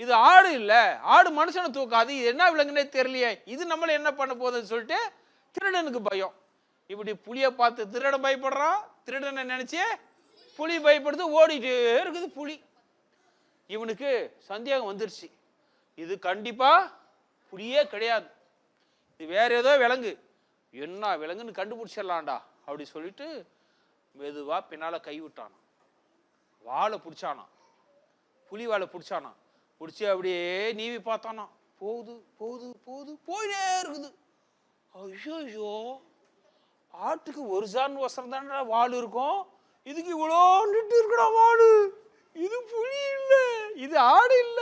இது ஆடு இல்ல, ஆடு மனுஷனை தூக்காது, இது என்ன விலங்குனே தெரியலையே, இது நம்மளை என்ன பண்ண போதுன்னு சொல்லிட்டு திருடனுக்கு பயம். இப்படி புலியை பார்த்து திருடன் பயப்படுறான், திருடனை நினைச்சு புலி பயப்படுது, ஓடிட்டே இருக்குது புலி. இவனுக்கு சந்தேகம் வந்துருச்சு, இது கண்டிப்பா புலியே கிடையாது, இது வேற ஏதோ விலங்கு, என்ன விலங்குன்னு கண்டுபிடிச்சிடலாம்டா அப்படி சொல்லிட்டு மெதுவா பின்னால கை விட்டானா. வாழை பிடிச்சானா, புலி வாழை பிடிச்சானா, பிடிச்சி அப்படியே நீவி பார்த்தானா, போகுது போகுது போகுது போயிட்டே இருக்குது. ஐயோ ஆட்டுக்கு ஒரு சான் வசரம் தானே வாள் இருக்கும், இதுக்கு இவ்வளோ நிட்டு இருக்கடா வாள், இது புலி இல்ல, இது ஆடு இல்ல,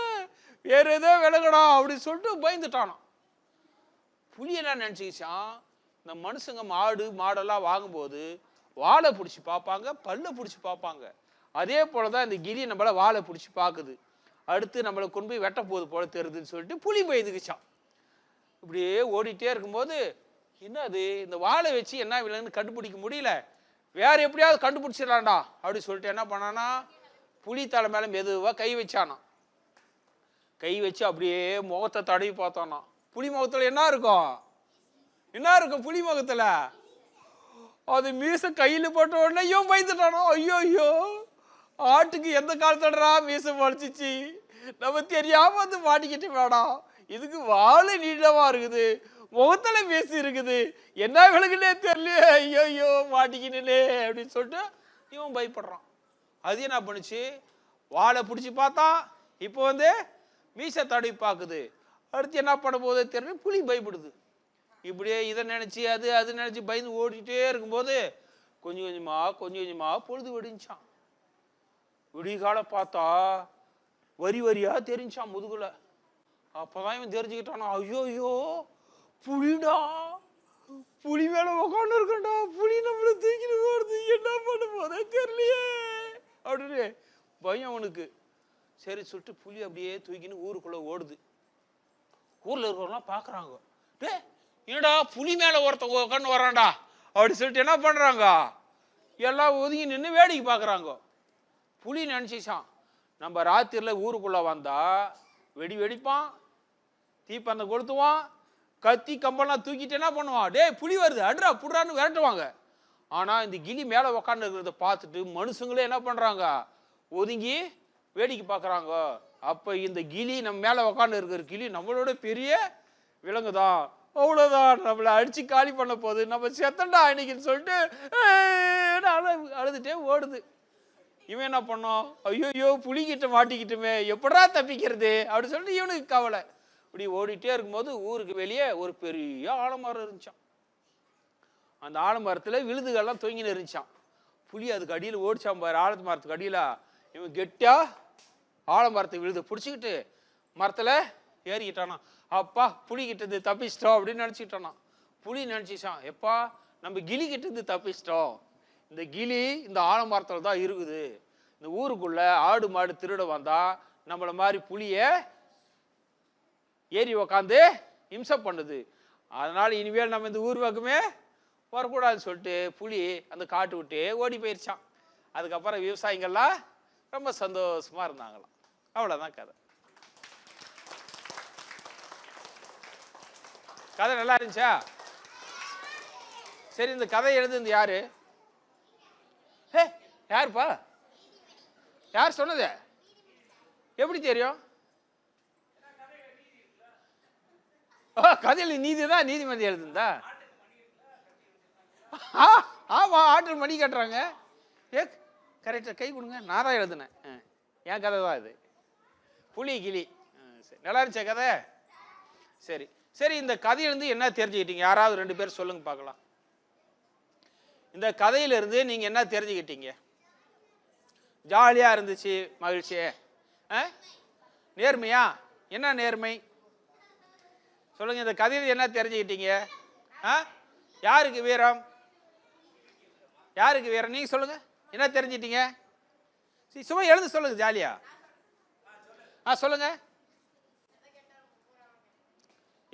வேற ஏதோ விலகடா அப்படின்னு சொல்லிட்டு பயந்துட்டானா. புலி என்ன நினைச்சுக்கிச்சான், இந்த மனுஷங்க மாடு மாடெல்லாம் வாங்கும்போது வாழை பிடிச்சி பார்ப்பாங்க, பல்ல பிடிச்சி பார்ப்பாங்க, அதே போலதான் இந்த கிளி நம்மள வாழை பிடிச்சி பார்க்குது, அடுத்து நம்மளை கொண்டு போய் வெட்ட போகுது போல தெரியுதுன்னு சொல்லிட்டு புலி பயந்துக்குச்சான். இப்படியே ஓடிட்டே இருக்கும்போது என்னது இந்த வாழை வச்சு என்ன விலங்குன்னு கண்டுபிடிக்க முடியல, வேற எப்படியாவது கண்டுபிடிச்சிடலாம்டா அப்படி சொல்லிட்டு என்ன பண்ணானா, புலி தலை மேல மெதுவா கை வச்சானா. கை வச்சு அப்படியே முகத்தை தடவி பார்த்தானா. புலி முகத்துல என்ன இருக்கும், என்ன இருக்கும் புலி முகத்துல, அது மீச கையில போட்ட உடனே இவன் பயந்துட்டானோ. ஐயோ ஆட்டுக்கு எந்த காலத்தடா மீச முளைச்சிச்சு, நம்ம தெரியாம வந்து மாட்டிக்கிட்டு வேணாம், இதுக்கு வாழை நீளமா இருக்குது, முகத்துல மீசு இருக்குது, என்ன விலங்குனே தெரியலையே, ஐயோ மாட்டிக்கினே அப்படின்னு சொல்லிட்டு இவன் பயப்படுறான். அது என்ன பண்ணுச்சு, வாழை பிடிச்சி பார்த்தா, இப்போ வந்து மீச தடவி பார்க்குது, அடுத்து என்ன பண்ண போதே தெரியல, புலி பயப்படுது. இப்படியே இதை நினைச்சு அது நினைச்சு பயந்து ஓடிட்டே இருக்கும்போது கொஞ்சம் கொஞ்சமா பொழுது வெடிஞ்சான். விடிகாலம் பார்த்தா வரி வரியா தெரிஞ்சான் முதுகுல. அப்பதான் இவன் தெரிஞ்சுக்கிட்டானா, ஐயோ புலிடா, புலி மேல உட்காந்து இருக்கண்டா, புலி நம்மள தூக்கிட்டு போறது, என்ன பண்ண போதே தெரியலையே அப்படின்னு பயம் அவனுக்கு. சரி சொல்லிட்டு புலி அப்படியே தூக்கின்னு ஊருக்குள்ள ஓடுது. ஊர்ல இருக்கிறவங்களாம் பாக்குறாங்க, டே என்னடா புலி மேல ஒருத்த உட்காந்து வரான்டா அப்படி சொல்லிட்டு என்ன பண்றாங்க, எல்லாம் ஒதுங்கி நின்று வேடிக்கை பாக்குறாங்க. புலி நினைச்சிச்சான், நம்ம ராத்திரில ஊருக்குள்ள வந்தா வெடிப்பான், தீப்பந்தம் கொளுத்துவான், கத்தி கம்பெல்லாம் தூக்கிட்டு என்ன பண்ணுவான், டே புலி வருது அட்ரா புடுறான்னு விரட்டுவாங்க. ஆனா இந்த கிளி மேல உக்காந்து இருக்கிறத பார்த்துட்டு மனுஷங்களே என்ன பண்றாங்க, ஒதுங்கி வேடிக்கை பார்க்குறாங்க. அப்போ இந்த கிளி நம்ம மேலே உக்காந்து இருக்கிற கிளி நம்மளோட பெரிய விலங்கு தான், அவ்வளோதான், நம்மளை அடித்து காலி பண்ண போகுது, நம்ம செத்தண்டா இன்னைக்குன்னு சொல்லிட்டு அழுதுட்டே ஓடுது. இவன் என்ன பண்ணோம், ஐயோ புலிகிட்ட மாட்டிக்கிட்டுமே, எப்படா தப்பிக்கிறது அப்படின்னு சொல்லிட்டு இவனுக்கு கவலை. இப்படி ஓடிட்டே இருக்கும்போது ஊருக்கு வெளியே ஒரு பெரிய ஆலமரம் இருந்துச்சான். அந்த ஆலமரத்தில் விழுதுகள்லாம் தொங்கின்னு இருந்துச்சான். புலி அதுக்கு அடியில் ஓடிச்சான் பாரு, ஆலத்து மரத்துக்கு அடியில். இவன் கெட்டியா ஆலமரத்துக்கு விழுது பிடிச்சிக்கிட்டு மரத்தில் ஏறிக்கிட்டானா. அப்பா புலி கிட்டது தப்பிச்சிட்டோம் அப்படின்னு நினச்சிக்கிட்டானா. புலி நினச்சிச்சான், எப்பா நம்ம கிளி கிட்டது தப்பிச்சிட்டோம். இந்த கிளி இந்த ஆலமரத்தில் தான் இருக்குது. இந்த ஊருக்குள்ள ஆடு மாடு திருட வந்தா நம்மளை மாதிரி புலியை ஏறி உக்காந்து இம்சை பண்ணுது. அதனால இனிமேல் நம்ம இந்த ஊர் பக்கமே வரக்கூடாதுன்னு சொல்லிட்டு புலி அந்த காட்டு விட்டு ஓடி போயிருச்சான். அதுக்கப்புறம் விவசாயிகள்லாம் ரொம்ப சந்தோஷமா இருந்தாங்களாம். அவ்வளோதான் கதை. கதை நல்லா இருந்துச்சா? சரி, இந்த கதை எழுதுனது யாரு? யாருப்பா? யார் சொன்னது? எப்படி தெரியும்? கதையில் நீதி தான் நீதிமன்றம் எழுதுந்தா? ஆமா, ஆற்றில் மணி கட்டுறாங்க. கரெக்டாக கை கொடுங்க. நான் தான் எழுதுனேன். என் கதை தான் இது. புலி கிளி. சரி, நல்லா இருந்துச்சா கதை? சரி சரி, இந்த கதையிலிருந்து என்ன தெரிஞ்சுக்கிட்டீங்க? யாராவது 2 பேர் சொல்லுங்க பார்க்கலாம். இந்த கதையிலிருந்து நீங்க என்ன தெரிஞ்சுக்கிட்டீங்க? ஜாலியா இருந்துச்சு, மகிழ்ச்சி. நேர்மையா? என்ன நேர்மை சொல்லுங்க. இந்த கதையில என்ன தெரிஞ்சுக்கிட்டீங்க? யாருக்கு வீரம்? யாருக்கு வீரம்? நீங்க சொல்லுங்க, என்ன தெரிஞ்சிட்டீங்க? சும்மா எழுந்து சொல்லுங்க ஜாலியா. சொல்லுங்க.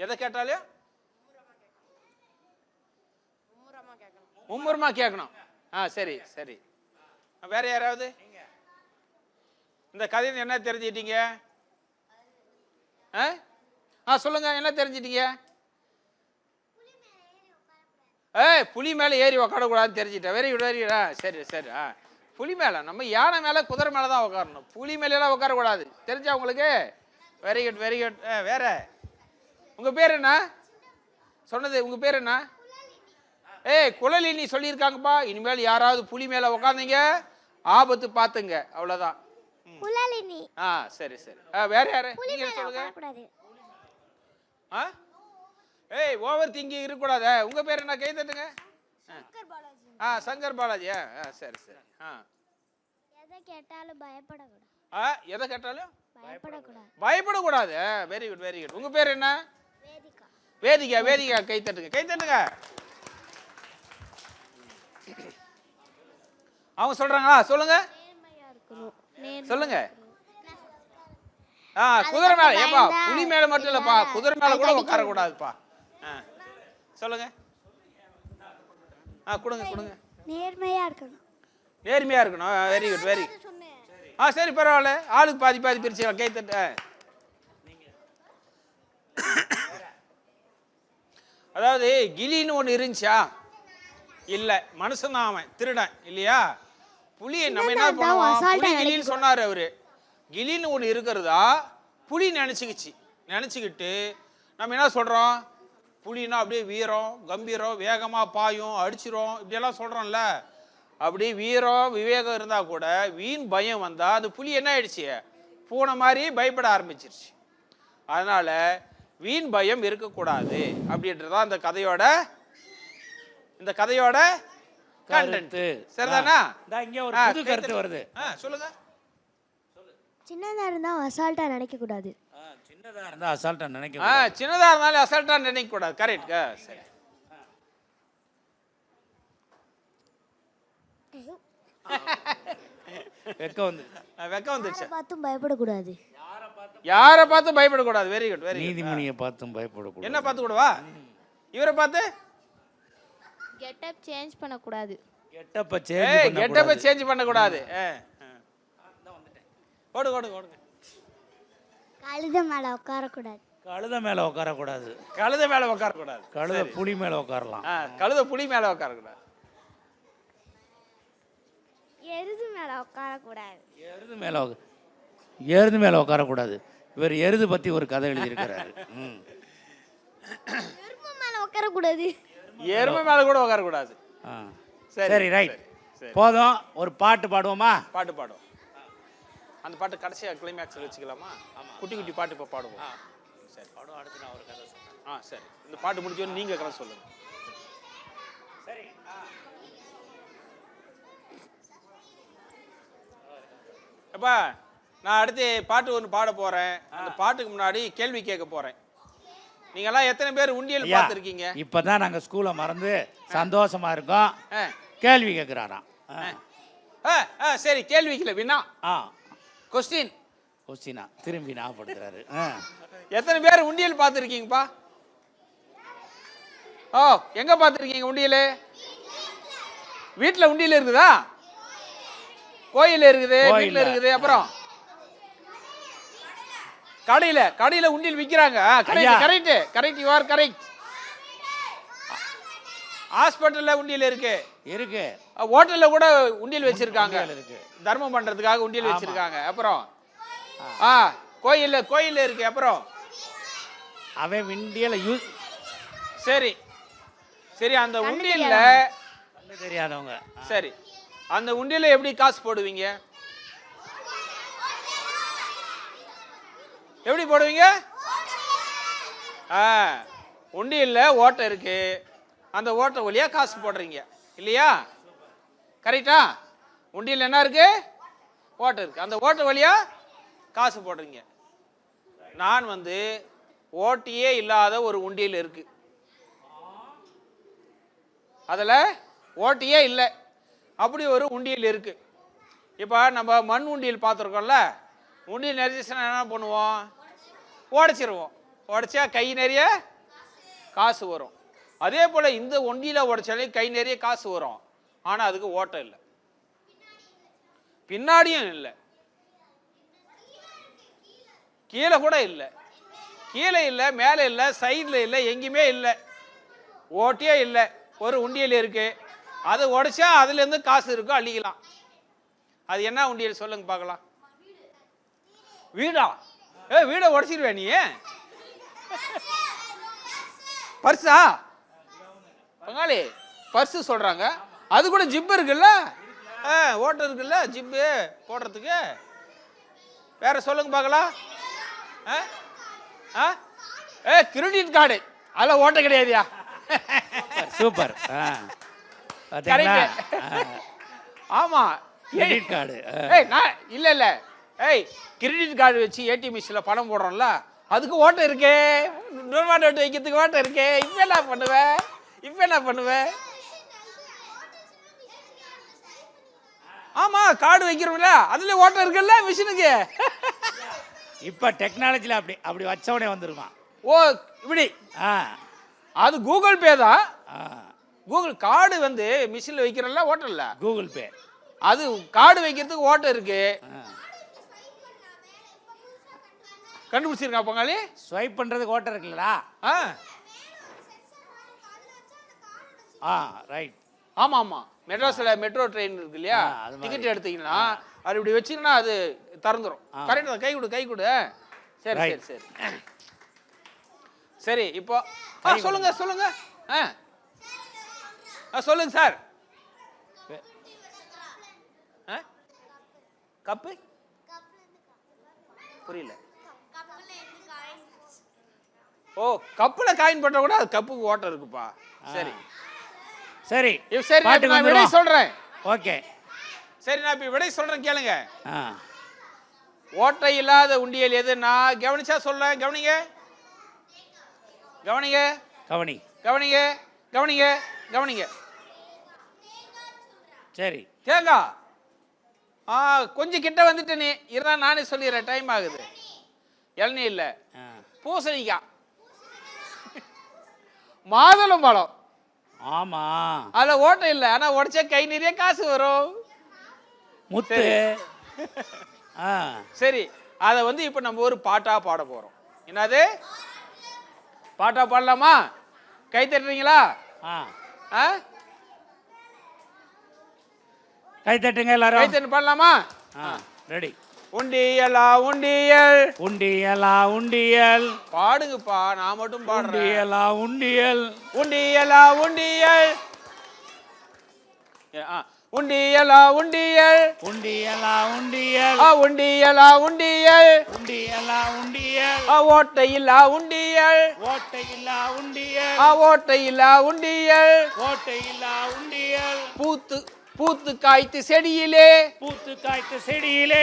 எதை கேட்டாலும் மும்முரமா கேட்கணும். சரி சரி. வேற யாராவது? இந்த கதையில என்ன தெரிஞ்சிட்டீங்க? சொல்லுங்க, என்ன தெரிஞ்சிட்டீங்க? புலி மேல ஏறி உட்காரக்கூடாதுன்னு தெரிஞ்சிட்டேன். Very good very good. சரி சரி. புலி மேல, நம்ம யானை மேல குதிரை மேல தான் உட்காரணும், புலி மேலாம் உட்காரக்கூடாது. தெரிஞ்சா உங்களுக்கு? Very good very good. வேற? உங்க பேர் என்ன சொன்னது? உங்க பேர் என்ன? குழலினி சொல்லியிருக்காங்கப்பா. இனிமேல் யாராவது புலி மேல உட்காந்தீங்க ஆபத்து பாத்துங்க, அவ்வளவுதான். குழலினி. சரி சரி. வேற யாரு? நீங்க சொல்லுங்க. ஓவர் திங்கிங் இருக்கக்கூடாது. உங்க பேர் என்ன? கை தட்டுங்க. சங்கர் பாலாஜி. சரி சரி. எதை கேட்டாலும் பயப்படக்கூடாது. எதை கேட்டாலும் பயப்படக்கூடாது. பயப்படக்கூடாது. Very good very good. உங்க பேர் என்ன? வேதிகா. வேதிகா. வேதிகா கை தட்டுங்க, கை தட்டுங்க. அவங்க சொல்றாங்களா? சொல்லுங்க சொல்லுங்க. குதிரை மேல. ஏப்பா புலி மேல மட்டும் இல்லப்பா, குதிரை மேல கூட உட்கார கூடாதுப்பா. சொல்லுங்க. கொடுங்க கொடுங்க. நேர்மையா இருக்கணும். நேர்மையா இருக்கணும். Very good very. சரி பரவாயில்ல. ஆளுக்கு பாதி பாதி பிரிச்சுக்கலாம். கை தட்டு. அதாவது கிளின்னு ஒன்று இருந்துச்சா? இல்ல, மனுஷன் தான் அவன், திருடன் இல்லையா? புலி நம்ம என்ன பண்ணுவோம், புலி கிளின்னு சொன்னாரு அவரு. கிளின்னு ஒன்று இருக்கிறதா புலி நினச்சிக்கிட்டு நம்ம என்ன சொல்கிறோம், புலின்னா அப்படியே வீரம் கம்பீரம் வேகமாக பாயும் அடிச்சிரும் இப்படியெல்லாம் சொல்கிறோம்ல. அப்படி வீரம் விவேகம் இருந்தால் கூட வீண் பயம் வந்தால் அது புலி என்ன ஆயிடுச்சு, பூனை மாதிரி பயப்பட ஆரம்பிச்சிருச்சு. அதனால் வீண் பயம் இருக்கக்கூடாது அப்படின்றதான் இந்த கதையோட கண்டென்ட். சரிதானா? இங்கே ஒரு புது கருத்து வருது. சொல்லுங்க. சின்னதா இருந்தா அசால்ட்டா நினைக்க கூடாது. சின்னதா இருந்தா அசால்ட்டா நினைக்க. சின்னதா இருந்தாலும் அசால்ட்டா நினைக்க கூடாது. கரெக்ட். சரி. வெக்க வந்துருச்சு. பார்த்தும் பயப்படக்கூடாது. யாரை பார்த்தும் பயப்படக்கூடாது. Very good very good. நீதிமணியை பார்த்தும் பயப்படக்கூடாது. என்ன பார்த்து கூடவா? இவரை பார்த்து கெட்டப் சேஞ்ச் பண்ணக்கூடாது. கெட்டப்ப சேஞ்ச் பண்ணக்கூடாது. ஓடு ஓடு ஓடுங்க. கழுத மேல உட்காரக்கூடாது. கழுத மேல உட்காரக்கூடாது. கழுத மேல உட்காரக்கூடாது. கழுத புலி மேல உட்காரலாம். கழுத புலி மேல உட்காரக்கூடாது. எருது மேல உட்காரக்கூடாது. எருது மேல உட்காரக்கூடாது. இவர் எருது பத்தி ஒரு கதை எழுதியிருக்கிறாரு. எருமை மேல உட்காரக்கூடாது. எருமை மேல கூட உட்காரக்கூடாது. சரி ரைட். போதும். ஒரு பாட்டு பாடுவோமா? பாட்டு பாடுவோம். அந்த பாட்டு கடைசியாக கிளைமேக்ஸில் வச்சுக்கலாமா? குட்டி குட்டி பாட்டு இப்போ பாடுவோம். சரி பாடுவோம். அடுத்து நான் ஒரு கதை சொல்றேன். சரி. இந்த பாட்டு முடிச்சோன்னு நீங்கள் கதை சொல்லுங்கள். சரி. அப்பா நான் அடுத்து பாட்டு ஒன்று பாட போகிறேன். அந்த பாட்டுக்கு முன்னாடி கேள்வி கேட்க போகிறேன். நீங்கள்லாம் எத்தனை பேர் உண்டியல் பார்த்துருக்கீங்க? இப்போ தான் நாங்கள் ஸ்கூலை மறந்து சந்தோஷமா இருக்கோம். கேள்வி கேட்குறாராம். சரி, கேள்விக்கல வினா. கொஸ்டின். கொஸ்டினா திரும்பி ஞாபகப்படுத்துறாரு. எத்தனை பேர் உண்டியல் பார்த்துருக்கீங்கப்பா? ஓ, எங்க பார்த்துருக்கீங்க உண்டியல்? வீட்டில் உண்டியல் இருக்குதா? கோயில் இருக்குது, வீட்டில் இருக்குது. அப்புறம் கடையில் உண்டியல் விற்கிறாங்க. Correct, you are correct. ஹாஸ்பிட்டல்ல உண்டியல் இருக்கு. ஹோட்டல்ல கூட உண்டியல் வச்சிருக்காங்க. தர்மம் பண்றதுக்காக உண்டியல் வச்சிருக்காங்க. அப்புறம் கோயில்ல இருக்கு. அப்புறம் அவன் உண்டியல சரி அந்த உண்டியல்ல தெரியாதவங்க. சரி, அந்த உண்டியல்ல எப்படி காசு போடுவீங்க? எப்படி போடுவீங்க? உண்டியல்ல ஓட்டை இருக்கு. அந்த ஓட்டை வழியா காசு போடுறீங்க இல்லையா? கரெக்டா? உண்டியல் என்ன இருக்கு? ஓட்டை இருக்கு. அந்த ஓட்டை வழியா காசு போடுறீங்க. நான் ஓட்டியே இல்லாத ஒரு உண்டியல் இருக்கு. அதுல ஓட்டியே இல்லை, அப்படி ஒரு உண்டியல் இருக்கு. இப்போ நம்ம மண் உண்டியல் பார்த்துருக்கோம்ல, உண்டியல் நிறைஞ்சிச்சுன்னா என்ன பண்ணுவோம்? உடைச்சிருவோம். உடைச்சா கை நிறைய காசு வரும். அதே போல் இந்த ஒண்டியில் உடைச்சாலே கை நிறைய காசு வரும். ஆனால் அதுக்கு ஓட்டம் இல்லை, பின்னாடியும் இல்லை, கீழே கூட இல்லை. கீழே இல்லை, மேலே இல்லை, சைடில் இல்லை, எங்கேயுமே இல்லை. ஓட்டியே இல்லை. ஒரு உண்டியல் இருக்கு. அதை உடைச்சா அதுலேருந்து காசு இருக்கும், அள்ளிக்கலாம். அது என்ன உண்டியல் சொல்லுங்க பார்க்கலாம். வீடா? வீடை உடைச்சிருவேன் நீ? பர்ஸா? பங்காளி பர்ஸு சொல்றாங்க. அது கூட ஜிப்பு இருக்குல்ல, ஓட்டை இருக்குல்ல, ஜிப்பு போடுறதுக்கு. வேற சொல்லுங்க பார்க்கலாம். கிரெடிட் கார்டு, அதில் ஓட்டை கிடையாதுயா. சூப்பர். ஆமா, கிரெடிட் கார்டு. இல்ல கிரெடிட் கார்டு வச்சு ஏடிஎம் மிஷின்ல பணம் போடுறோம்ல, அதுக்கு ஓட்டை இருக்கே. நோட் வைக்கிறதுக்கு ஓட்டை இருக்கே. இப்ப என்ன பண்ணுவேன்? ஆமா, கார்டு வைக்கிறோம்ல, அதுல ஓட்டை இருக்குல்ல மிஷினுக்கு. இப்ப டெக்னாலஜில அப்படி வச்சவனே வந்துருமா? ஓ, இப்படி. அது கூகுள் பே தான். கூகுள் கார்டு மிஷின்ல வைக்கிறோம்ல, ஓட்டை இல்ல. Google Pay. அது கார்டு வைக்கிறதுக்கு ஓட்டை இருக்கு. கண்டுபிடிச்சிருக்கா பங்காளி? ஸ்வைப் பண்றதுக்கு ஓட்டை இருக்குல்லடா. ரைட். ஆமா ஆமா, மெட்ராஸ்ல மெட்ரோ ட்ரெயின் இருக்கு இல்லையா, டிக்கெட் எடுத்தீங்கன்னா அது இப்படி வச்சீங்கன்னா அது திறந்துரும். கரெக்ட் தான். கை கொடு. சரி. சரி, இப்போ சொல்லுங்க. சொல்லுங்க சார். கப்பு புரியல. ஓ, கப்புல காயின் போட்டா கூட அது கப்புக்கு ஓட்டை இருக்குப்பா. சரி, நான் விடை சொல்றேன். ஓகே, சரி, நான் இப்ப விடை சொல்றேன் கேளுங்க. ஓட்டை இல்லாத உண்டியல் எது? நான் கவனிச்சா சொல்றேன். கவனிங்க. சரி, தேங்காய். கொஞ்சம் கிட்ட வந்துட்டு நீ இருந்தா நானே சொல்லிடுறேன், டைம் ஆகுது. இளநீ இல்ல, பூசணிக்காய், மாதுளம் பழம். ஆமா, அதுல ஓட்டை இல்ல, ஆனா உடைச்சா கை நிறைய காசு வரும். முத்து. சரி, அத இப்ப நம்ம ஒரு பாட்டா பாட போறோம். என்னது பாட்டா பாடலாமா? கை தட்டுறீங்களா? கை தட்டுங்க எல்லாரும். கை தட்டு பாடலாமா? ரெடி. உண்டியலா உண்டியல், உண்டியலா உண்டியல். பாடுங்கப்பா, நான் மட்டும் பாடுறேன். உண்டியலா உண்டியல், உண்டியலா உண்டியல். உண்டியலா உண்டியல் உண்டியலா உண்டியல் உண்டியலா உண்டியல் உண்டியலா உண்டியல் ஓட்டையில்லா உண்டியல் ஓட்டையில்லா உண்டியல் ஓட்டையில்லா உண்டியல் ஓட்டையில்லா உண்டியல் பூத்து பூத்து காய்த்து செடியிலே பூத்து காய்த்த செடியிலே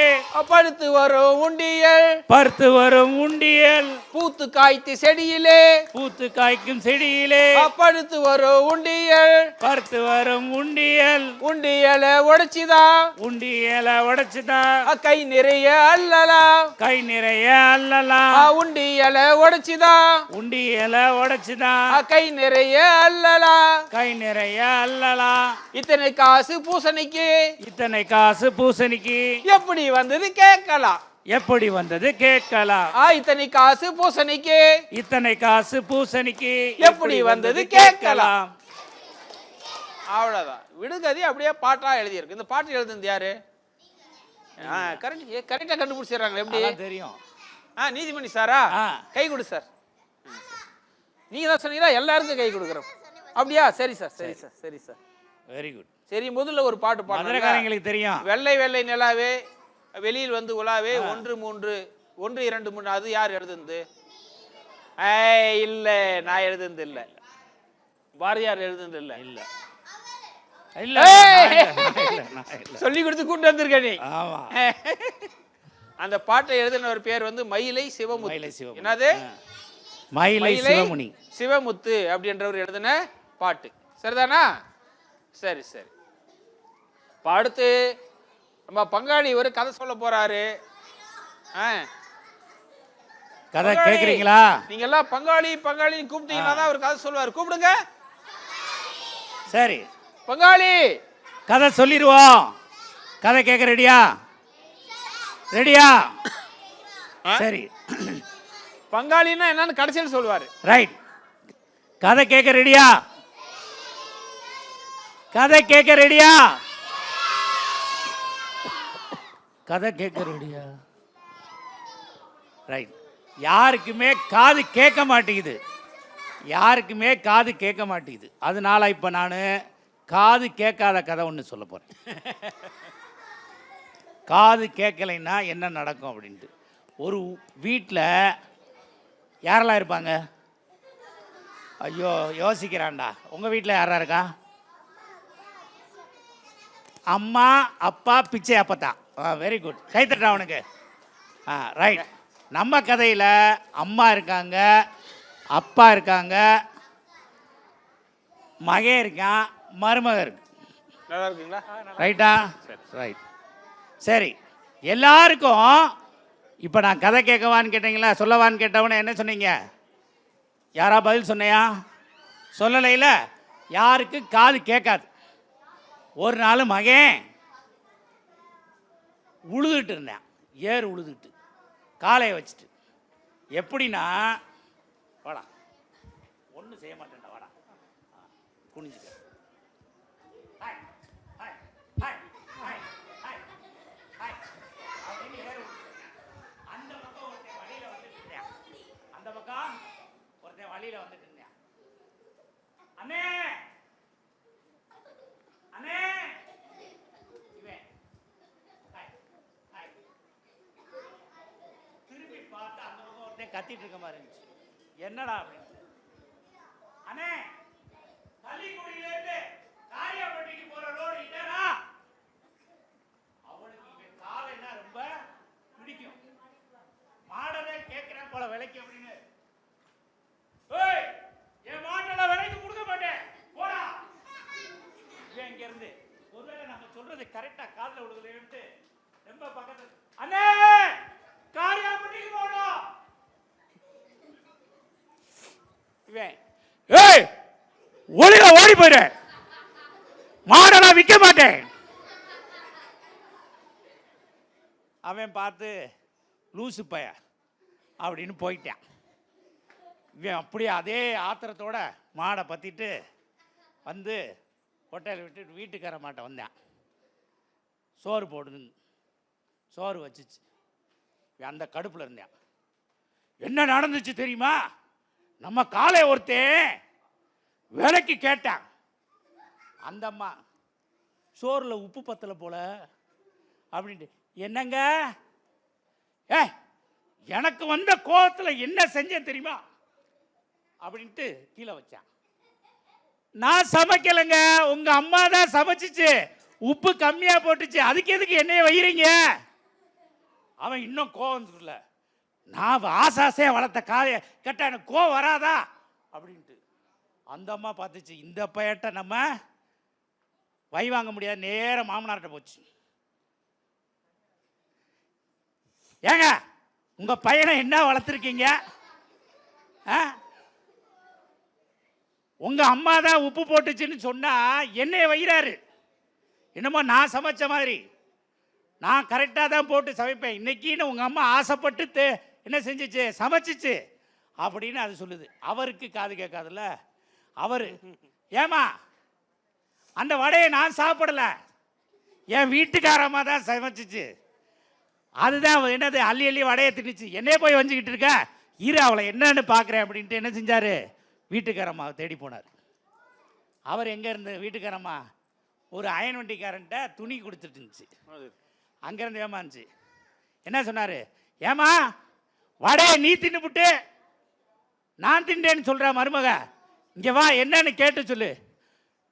படுத்து வரும் உண்டியல் பருத்து வரும் உண்டியல் பூத்து காய்த்து செடியிலே பூத்து காய்க்கும் செடியிலே படுத்து வரும் உண்டியல் பருத்து வரும் உண்டியல் உண்டியலை உடைச்சிதான் உண்டியலை உடைச்சுதான் கை நிறைய அல்லலாம் கை நிறைய அல்லலாம் உண்டியலை உடைச்சிதான் உண்டியலை உடைச்சுதான் கை நிறைய அல்லலாம் கை நிறைய அல்லலாம் இத்தனை காசு பூசணிக்கு இத்தனை காசு பூசணிக்கு எப்படி வந்தது கேட்கலாம் எப்படி வந்தது கேட்கலாம் இத்தனை காசு பூசணிக்கு இத்தனை காசு பூசணிக்கு எப்படி வந்தது கேட்கலாம். அவ்வளவுதான். விடுகதை அப்படியே பாட்டா எழுதியிருக்கு. இந்த பாட்டு எழுதுனது யாரு? கரெக்டா கண்டுபிடிச்சிடுறாங்க. எப்படி தெரியும்? நீதிமணி சாரா? கை கொடு சார். நீங்க தான் சொன்னீங்களா எல்லாருக்கும் கை கொடுக்குறோம். அப்படியா? சரி சார், சரி சார், சரி சார். Very good. சரி, முதல்ல ஒரு பாட்டு பாடுறவங்களுக்கு தெரியும். வெள்ளை வெள்ளை நிலாவே வெளியில் வந்து உலாவே 1 3 1 2 3. அது யார் எழுதுனது? இல்ல, நான் எழுதுனது இல்ல. பாரதியார் எழுதுனது இல்ல. இல்ல இல்ல, சொல்லி கொடுத்து கூட்டு வந்திருக்க நீ. ஆமா. அந்த பாட்டை எழுதின ஒரு பேர் வந்து மயிலை சிவமுத்து. என்னது? மயிலை சிவமுனி சிவமுத்து அப்படின்றவர் எழுதின பாட்டு. சரிதானா? சரி சரி. அடுத்து நம்ம பங்காளி ஒரு கதை சொல்ல போறாரு. கதை கேக்குறீங்களா? நீங்க எல்லாம் பங்காளி பங்காளின்னு கூப்பிட்டீங்கன்னா தான் ஒரு கதை சொல்லுவாரு. கூப்பிடுங்க. சரி, பங்காளி கதை சொல்லிடுவோம். கதை கேட்க ரெடியா? ரெடியா? சரி. பங்காளின்னா என்னன்னு கடைசியில் சொல்லுவாரு. ரைட். கதை கேட்க ரெடியா? கதை கேட்க ரெடியா? கதை கேட்க ரெடியா? ரைட். யாருக்குமே காது கேட்க மாட்டேங்குது. யாருக்குமே காது கேட்க மாட்டேங்குது. அதனால இப்போ நான் காது கேட்காத கதை ஒன்று சொல்ல போகிறேன். காது கேட்கலைன்னா என்ன நடக்கும் அப்படின்ட்டு. ஒரு வீட்டில் யாரெல்லாம் இருப்பாங்க? ஐயோ, யோசிக்கிறான்டா. உங்கள் வீட்டில் யாரா இருக்கா? அம்மா, அப்பா, பிச்சை அப்பத்தா. Very good. கைத்தட்டா அவனுக்கு. ரைட். நம்ம கதையில் அம்மா இருக்காங்க, அப்பா இருக்காங்க, மகன் இருக்கான், மருமக இருக்கு. நல்லா இருக்குங்களா? ரைட்டா? ரைட். சரி, எல்லாருக்கும் இப்போ நான் கதை கேட்கவான்னு கேட்டீங்களா, சொல்லவான்னு கேட்டவன என்ன சொன்னீங்க? யாரா பதில் சொன்னையா? சொல்லலைல. யாருக்கு காது கேட்காது. ஒரு நாள் மகன் உழுதுட்டு இருந்தேன். ஏர் உழுதுட்டு காலையை வச்சுட்டு. எப்படின்னா, வாடா, ஒன்றும் செய்ய மாட்டேன்டா, வாடா, குனிஞ்சுக்க. அந்த பக்கம் ஒருத்தன் வழியில் வந்துட்டு இருந்தேன். அந்த பக்கம் ஒருத்தன் வழியில் வந்துட்டு இருந்தேன். அண்ணே அண்ணே, இவன் திரும்பி பார்த்து அந்த பக்கம் ஒருத்தன் கத்திட்டு இருக்க மாதிரி இருந்துச்சு. என்னடா அப்படின்னு. அண்ணே, தள்ளிக்குடியிலேருந்து காரியாப்பட்டிக்கு போற ரோடு இல்லைனா? அவனுக்கு இவன் காலைன்னா ரொம்ப பிடிக்கும். மாடலே கேட்கிறேன் போல விலைக்கு அப்படின்னு. என் மாட்டெல்லாம் விலைக்கு கொடுக்க மாட்டேன், போடா. இவன் இங்க இருந்து ஒருவேளை நம்ம சொல்றது கரெக்டா காதுல விடுதலைன்ட்டு ரொம்ப பக்கத்துல, அண்ணே காரியாப்பட்டிக்கு போகணும். இவன் ஒளில ஓடி போயிரு, மாடெல்லாம் விற்க மாட்டேன். அவன் பார்த்து லூசு பைய அப்படின்னு போயிட்டான். இவன் அப்படியே அதே ஆத்திரத்தோட மாடை பற்றிட்டு வந்து ஹோட்டல் விட்டு வீட்டுக்கார மாட்டை வந்தான். சோறு போடுதுன்னு சோறு வச்சிச்சு. இவன் அந்த கடுப்பில் இருந்தான். என்ன நடந்துச்சு தெரியுமா? நம்ம காலை ஒருத்தன் விலைக்கு கேட்டான். அந்த அம்மா, சோறில் உப்பு பத்தலை போல அப்படின்ட்டு. என்னங்க ஏ எனக்கு வந்த கோவத்தில் என்ன செஞ்சேன் தெரியுமா அப்படின்ட்டு கீழே வச்சான். நான் சமைக்கலைங்க, உங்க அம்மா தான் சமைச்சிச்சு, உப்பு கம்மியா போட்டுச்சு, அதுக்கு எதுக்கு என்னைய வைக்கிறீங்க? அவன் இன்னும் கோவம் சொல்லல. நான் ஆசாசையா வளர்த்த காய கேட்டா எனக்கு கோவம் வராதா அப்படின்ட்டு. அந்த அம்மா பார்த்துச்சு, இந்த பையட்ட நம்ம வை வாங்க முடியாது, நேரம் மாமனார்கிட்ட போச்சு. ஏங்க உங்க பையனை என்ன வளர்த்துருக்கீங்க? உங்க அம்மா தான் உப்பு போட்டுச்சுன்னு சொன்னா என்னைய வைகிறாரு. என்னமோ நான் சமைச்ச மாதிரி. நான் கரெக்டாக தான் போட்டு சமைப்பேன். இன்னைக்குன்னு உங்க அம்மா ஆசைப்பட்டு என்ன செஞ்சிச்சு, சமைச்சிச்சு அப்படின்னு அது சொல்லுது. அவருக்கு காது கேட்காதுல்ல. அவரு ஏமா அந்த வடையை நான் சாப்பிடல, என் வீட்டுக்காரம்மா தான் சமைச்சிச்சு, அதுதான் என்னது அள்ளி அள்ளி வடையை திணிச்சு, என்னையே போய் வஞ்சிக்கிட்டு இருக்க, இரு அவளை என்னன்னு பார்க்குறேன் அப்படின்ட்டு என்ன செஞ்சாரு, வீட்டுக்காரம்மாவை தேடி போனார். அவர் எங்கே இருந்து, வீட்டுக்காரம்மா ஒரு அயன் வண்டிக்காரன்ட்ட துணி கொடுத்துட்டு இருந்துச்சு, அங்கேருந்து ஏமாந்துச்சு. என்ன சொன்னார், ஏமா வடையை நீ தின்னுபிட்டு நான் தின்றேன்னு சொல்கிற மருமக, இங்கே வா என்னன்னு கேட்டு சொல்லு.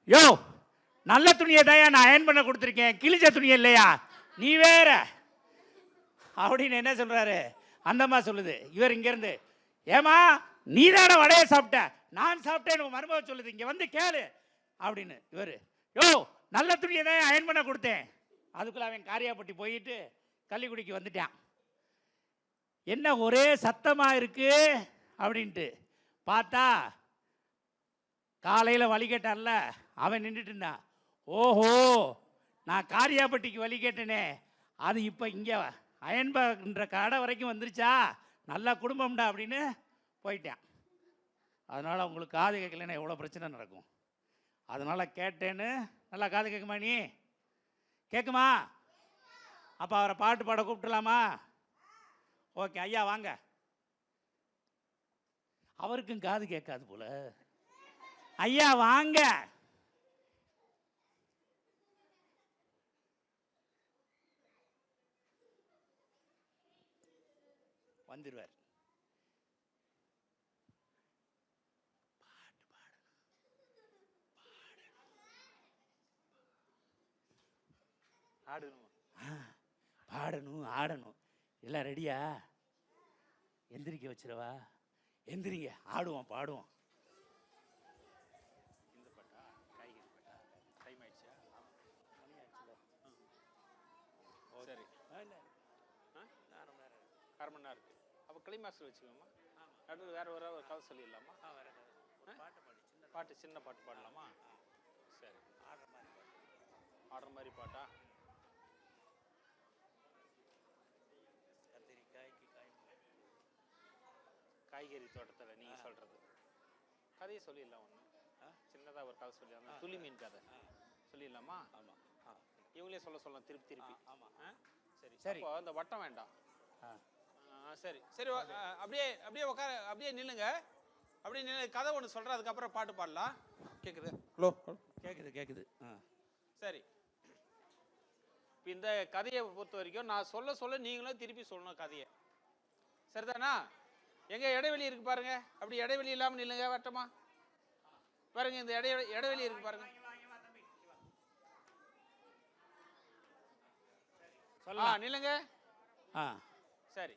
யோ நல்ல துணியை தான் நான் அயன் பண்ண கொடுத்துருக்கேன், கிழிச்ச துணியை இல்லையா, நீ வேற அப்படின்னு என்ன சொல்கிறாரு. அந்தம்மா சொல்லுது. இவர் இங்கேருந்து, ஏமா நீ தானே வடையை சாப்பிட்ட, நான் சாப்பிட்டேன்னு மருமக சொல்லுது, இங்கே வந்து கேளு அப்படின்னு. இவர் யோ நல்ல துணியை தான் அயன் பண்ண கொடுத்தேன். அதுக்குள்ள அவன் காரியாப்பட்டி போயிட்டு கள்ளிக்குடிக்கு வந்துட்டான். என்ன ஒரே சத்தமாக இருக்கு அப்படின்ட்டு பார்த்தா காலையில் வழி கேட்டான்ல அவன் நின்றுட்டு இருந்தான். ஓஹோ நான் காரியாப்பட்டிக்கு வழி கேட்டேனே, அது இப்போ இங்கே அயன்பான்ற கடை வரைக்கும் வந்துருச்சா, நல்ல குடும்பம்டா அப்படின்னு போயிட்டான். அதனால் உங்களுக்கு காது கேட்கலன்னா எவ்வளோ பிரச்சனை நடக்கும். அதனால் கேட்டேன்னு நல்லா காது கேட்குமா, நீ கேட்குமா? அப்போ அவரை பாட்டு பாட கூப்பிட்டுலாமா? ஓகே ஐயா வாங்க. அவருக்கும் காது கேட்காது போல. ஐயா வாங்க. வந்துடுவார். பாடணும் ஆடணும் எல்லாம் ரெடியா? எந்திரிக்க வச்சிடவா? எந்திரிங்க, ஆடுவோம் பாடுவோம். இந்த பாட்டா, காய்கறி பாட்டா, டைம் ஆயிடுச்சா? சரி, அரை மணி நேரம் இருக்கு. அப்போ கிளை மாஸ்டர் வச்சுக்கோமா, நடுவில் வேற ஒரு கதை சொல்லிடலாமா? பாட்டு சின்ன பாட்டு பாடலாமா? சரி, ஆடுற மாதிரி பாட்டா? காய்கறி தோட்டத்தில் நீங்கள் சொல்கிறது கதையை சொல்லிடலாம். ஒன்று சின்னதாக ஒரு கதை சொல்லிடலாம், துளி மீன் கதை சொல்லிடலாமா? ஆமாம், இவங்களே சொல்லலாம் திருப்பி திருப்பி. ஆமாம், சரி சரி. இப்போ அந்த வட்டம் வேண்டாம். சரி சரி, அப்படியே அப்படியே உட்கார, அப்படியே நில்லுங்க, அப்படியே நின்று கதை ஒன்று சொல்கிறேன், அதுக்கப்புறம் பாட்டு பாடலாம். கேட்குது? ஹலோ, கேட்குது கேட்குது. சரி, இப்போ இந்த கதையை பொறுத்த வரைக்கும் நான் சொல்ல நீங்களும் திருப்பி சொல்லணும் கதையை, சரிதானா? எங்க இடைவெளி இருக்கு பாருங்க, அப்படி இடைவெளி இல்லாமல் நில்லுங்க, வட்டமா பாருங்க, இந்த இடைவெளி இருக்கு பாருங்க. நில்லுங்க. சரி,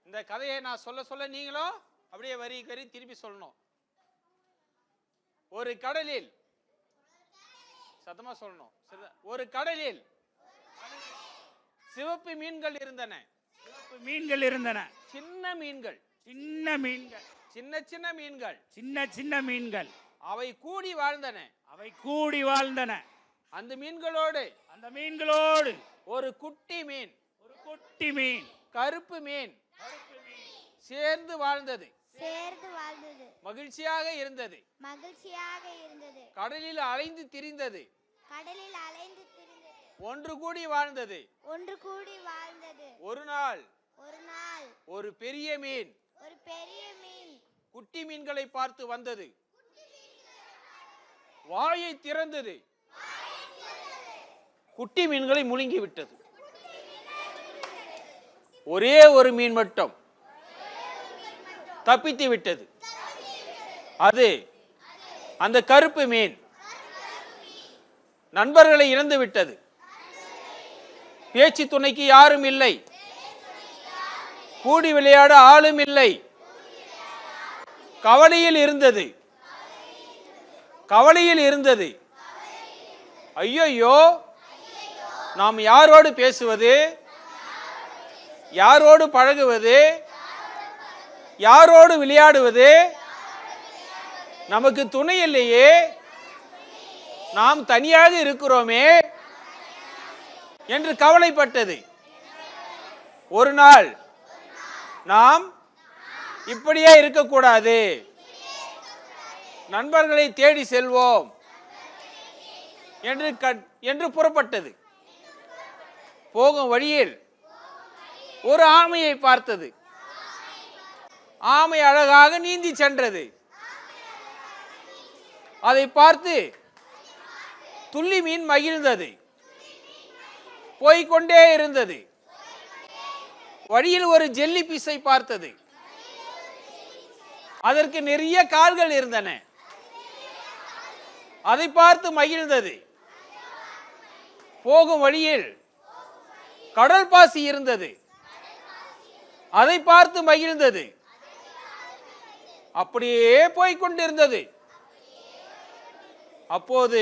இந்த கதையை நான் சொல்ல நீங்களும் அப்படியே வரி திருப்பி சொல்லணும். ஒரு கடலில், சத்தமா சொல்லணும், ஒரு கடலில் சிவப்பு மீன்கள் இருந்தன. மீன்கள் இருந்தன, சின்ன மீன்கள், சின்ன மீன்கள், சின்ன சின்ன மீன்கள், சின்ன சின்ன மீன்கள், அவை கூடி வாழ்ந்தன, அவை கூடி வாழ்ந்தன. அந்த மீன்களோடு ஒரு குட்டி மீன், ஒரு குட்டி மீன், கருப்பு மீன் சேர்ந்து வாழ்ந்தது, மகிழ்ச்சியாக இருந்தது, கடலில் அலைந்து திரிந்தது, ஒன்று கூடி வாழ்ந்தது. ஒரு நாள் ஒரு பெரிய மீன் குட்டி மீன்களை பார்த்து வந்தது, வாயை திறந்தது, குட்டி மீன்களை முழுங்கி விட்டது. ஒரே ஒரு மீன் மட்டும் தப்பித்து விட்டது. அது அந்த கருப்பு மீன் நண்பர்களை இழந்து விட்டது. பேச்சு துணைக்கு யாரும் இல்லை, கூடி விளையாட ஆளும் இல்லை. கவலையில் இருந்தது. ஐயோ, நாம் யாரோடு பேசுவது, யாரோடு பழகுவது, யாரோடு விளையாடுவது, நமக்கு துணை இல்லையே, நாம் தனியாக இருக்கிறோமே என்று கவலைப்பட்டது. ஒரு நாள் நாம் இப்படியே இருக்கக்கூடாது, நண்பர்களை தேடி செல்வோம் என்று புறப்பட்டது. போகும் வழியில் ஒரு ஆமையை பார்த்தது. ஆமை அழகாக நீந்தி சென்றது. அதை பார்த்து துள்ளி மீன் மகிழ்ந்தது. போய்கொண்டே இருந்தது. வழியில் ஒரு ஜெல்லி பீஸை பார்த்தது. அதற்கு நிறைய கால்கள் இருந்தன. அதை பார்த்து மகிழ்ந்தது. போகும் வழியில் கடல் பாசி இருந்தது. அதை பார்த்து மகிழ்ந்தது. அப்படியே போய்கொண்டிருந்தது. அப்போது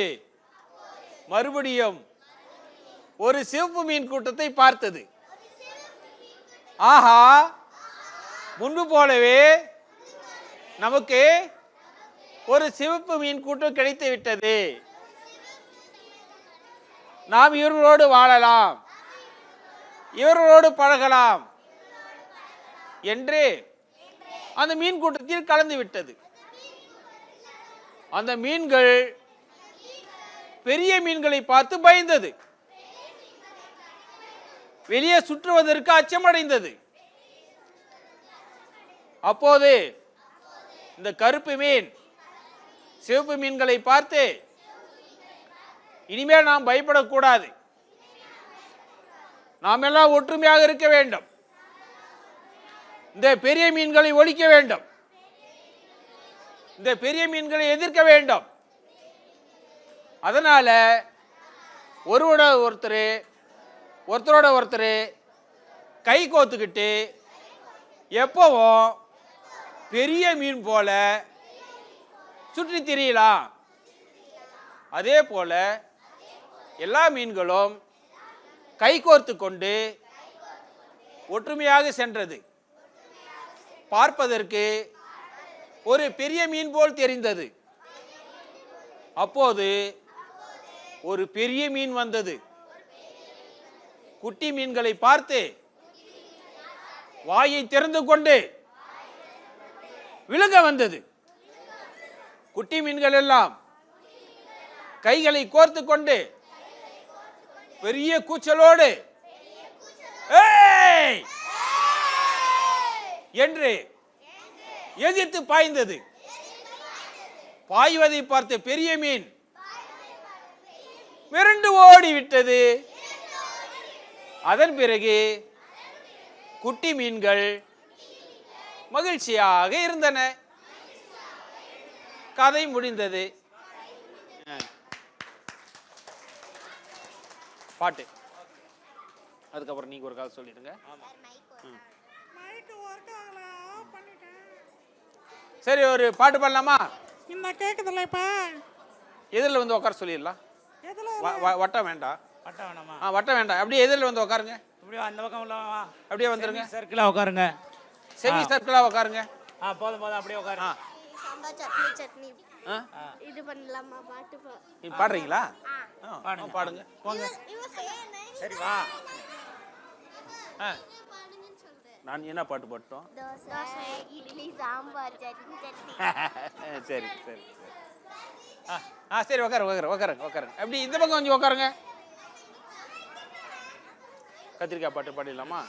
மறுபடியும் ஒரு சிவப்பு மீன் கூட்டத்தை பார்த்தது. ஆஹா, முன்பு போலவே நமக்கு ஒரு சிவப்பு மீன் கூட்டம் கிடைத்து விட்டது. நாம் இவர்களோடு வாழலாம், இவர்களோடு பழகலாம் என்று அந்த மீன் கூட்டத்தில் கலந்து விட்டது. அந்த மீன்கள் பெரிய மீன்களை பார்த்து பயந்தது. வெளியே சுற்றுவதற்கு அச்சமடைந்தது. அப்போது இந்த கருப்பு மீன் சிவப்பு மீன்களை பார்த்து, இனிமேல் நாம் பயப்படக்கூடாது, நாம் எல்லாம் ஒற்றுமையாக இருக்க வேண்டும், இந்த பெரிய மீன்களை ஒழிக்க வேண்டும், இந்த பெரிய மீன்களை எதிர்க்க வேண்டும். அதனால ஒருவரோட ஒருத்தர் கை கோத்துக்கிட்டு எப்பவும் பெரிய மீன் போல சுற்றி திரியலாம். அதே போல எல்லா மீன்களும் கை கோர்த்து கொண்டு ஒற்றுமையாக சென்றது. பார்ப்பதற்கு ஒரு பெரிய மீன் போல் தெரிந்தது. அப்போது ஒரு பெரிய மீன் வந்தது. குட்டி மீன்களை பார்த்து வாயை திறந்து கொண்டு விழுங்க வந்தது. குட்டி மீன்கள் எல்லாம் கைகளை கோர்த்து கொண்டு பெரிய கூச்சலோடு ஏய் என்று எதிர்த்து பாய்ந்தது. பாய்வதை பார்த்த பெரிய மீன் மிரண்டு ஓடிவிட்டது. அதன் பிறகு குட்டி மீன்கள் மகிழ்ச்சியாக இருந்தன. கதை முடிந்தது. பாட்டு அதுக்கப்புறம் நீங்க ஒரு கதை சொல்லிடுங்க. சரி, ஒரு பாட்டு பாடலாமா? இந்த கேக்குதுல்லப்பா, எதிரில் வந்து உட்கார சொல்லிடலாம். வட்டம் வேண்டாம். வட்டம் வேணாமா? வட்டம் வேண்டாம். அப்படியே எதிரில் வந்து உட்காருங்க. இப்படியே அந்த பக்கம் உள்ளவா, அப்படியே வந்துருங்க. சர்க்கிளா உட்காருங்க. செமி சர்க்கிளா உட்காருங்க. போதும் அப்படியே உட்காருங்க. சட்னி இது பண்ணலாமா? பாட்டு பாடுறீங்களா? பாடுங்க. போங்க. சரி வா. நான் என்ன பாட்டு பாட்டோம்? தோசை, இட்லி, சாம்பார், சட்னி. சரி சரி சரி, உட்காருங்க. அப்படி இந்த பக்கம் கொஞ்சம் உட்காருங்க. கத்திரிக்காய் பாட்டு பாடிடலாமா?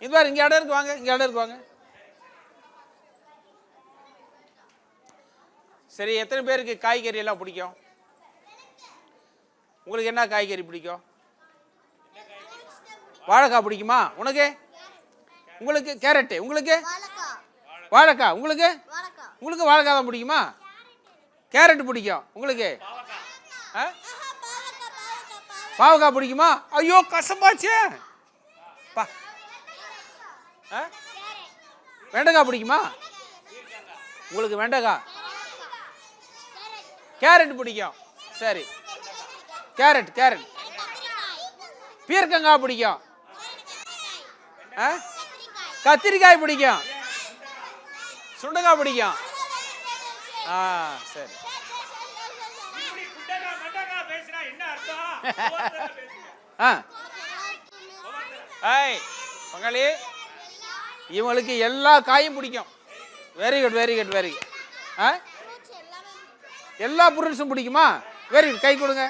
இது பாரு, இங்க இடம் இருக்கு வாங்க. சரி, எத்தனை பேருக்கு காய்கறி எல்லாம் பிடிக்கும்? உங்களுக்கு என்ன காய்கறி பிடிக்கும்? வாழைக்காய் பிடிக்குமா உனக்கு? உங்களுக்கு கேரட்டு, உங்களுக்கு வாழைக்காய், உங்களுக்கு வாழைக்காய் தான் பிடிக்குமா? கேரட் பிடிக்கும் உங்களுக்கு? பாவக்காய் பிடிக்குமா? ஐயோ கசப்பாச்சே. வெண்டைக்காய் பிடிக்குமா உங்களுக்கு? வெண்டைக்காய், கேரட் பிடிக்கும். சரி, கேரட் கேரட். பீர்க்கங்காய் பிடிக்கும். கத்திரிக்காய் பிடிக்கும். சுண்டைக்காய் பிடிக்கும். சரி. பங்காளி, இவங்களுக்கு எல்லா காயும் பிடிக்கும். Very good very good very good. எல்லா ஃப்ரூட்ஸும் பிடிக்குமா? வெரி குட், கை கொடுங்க.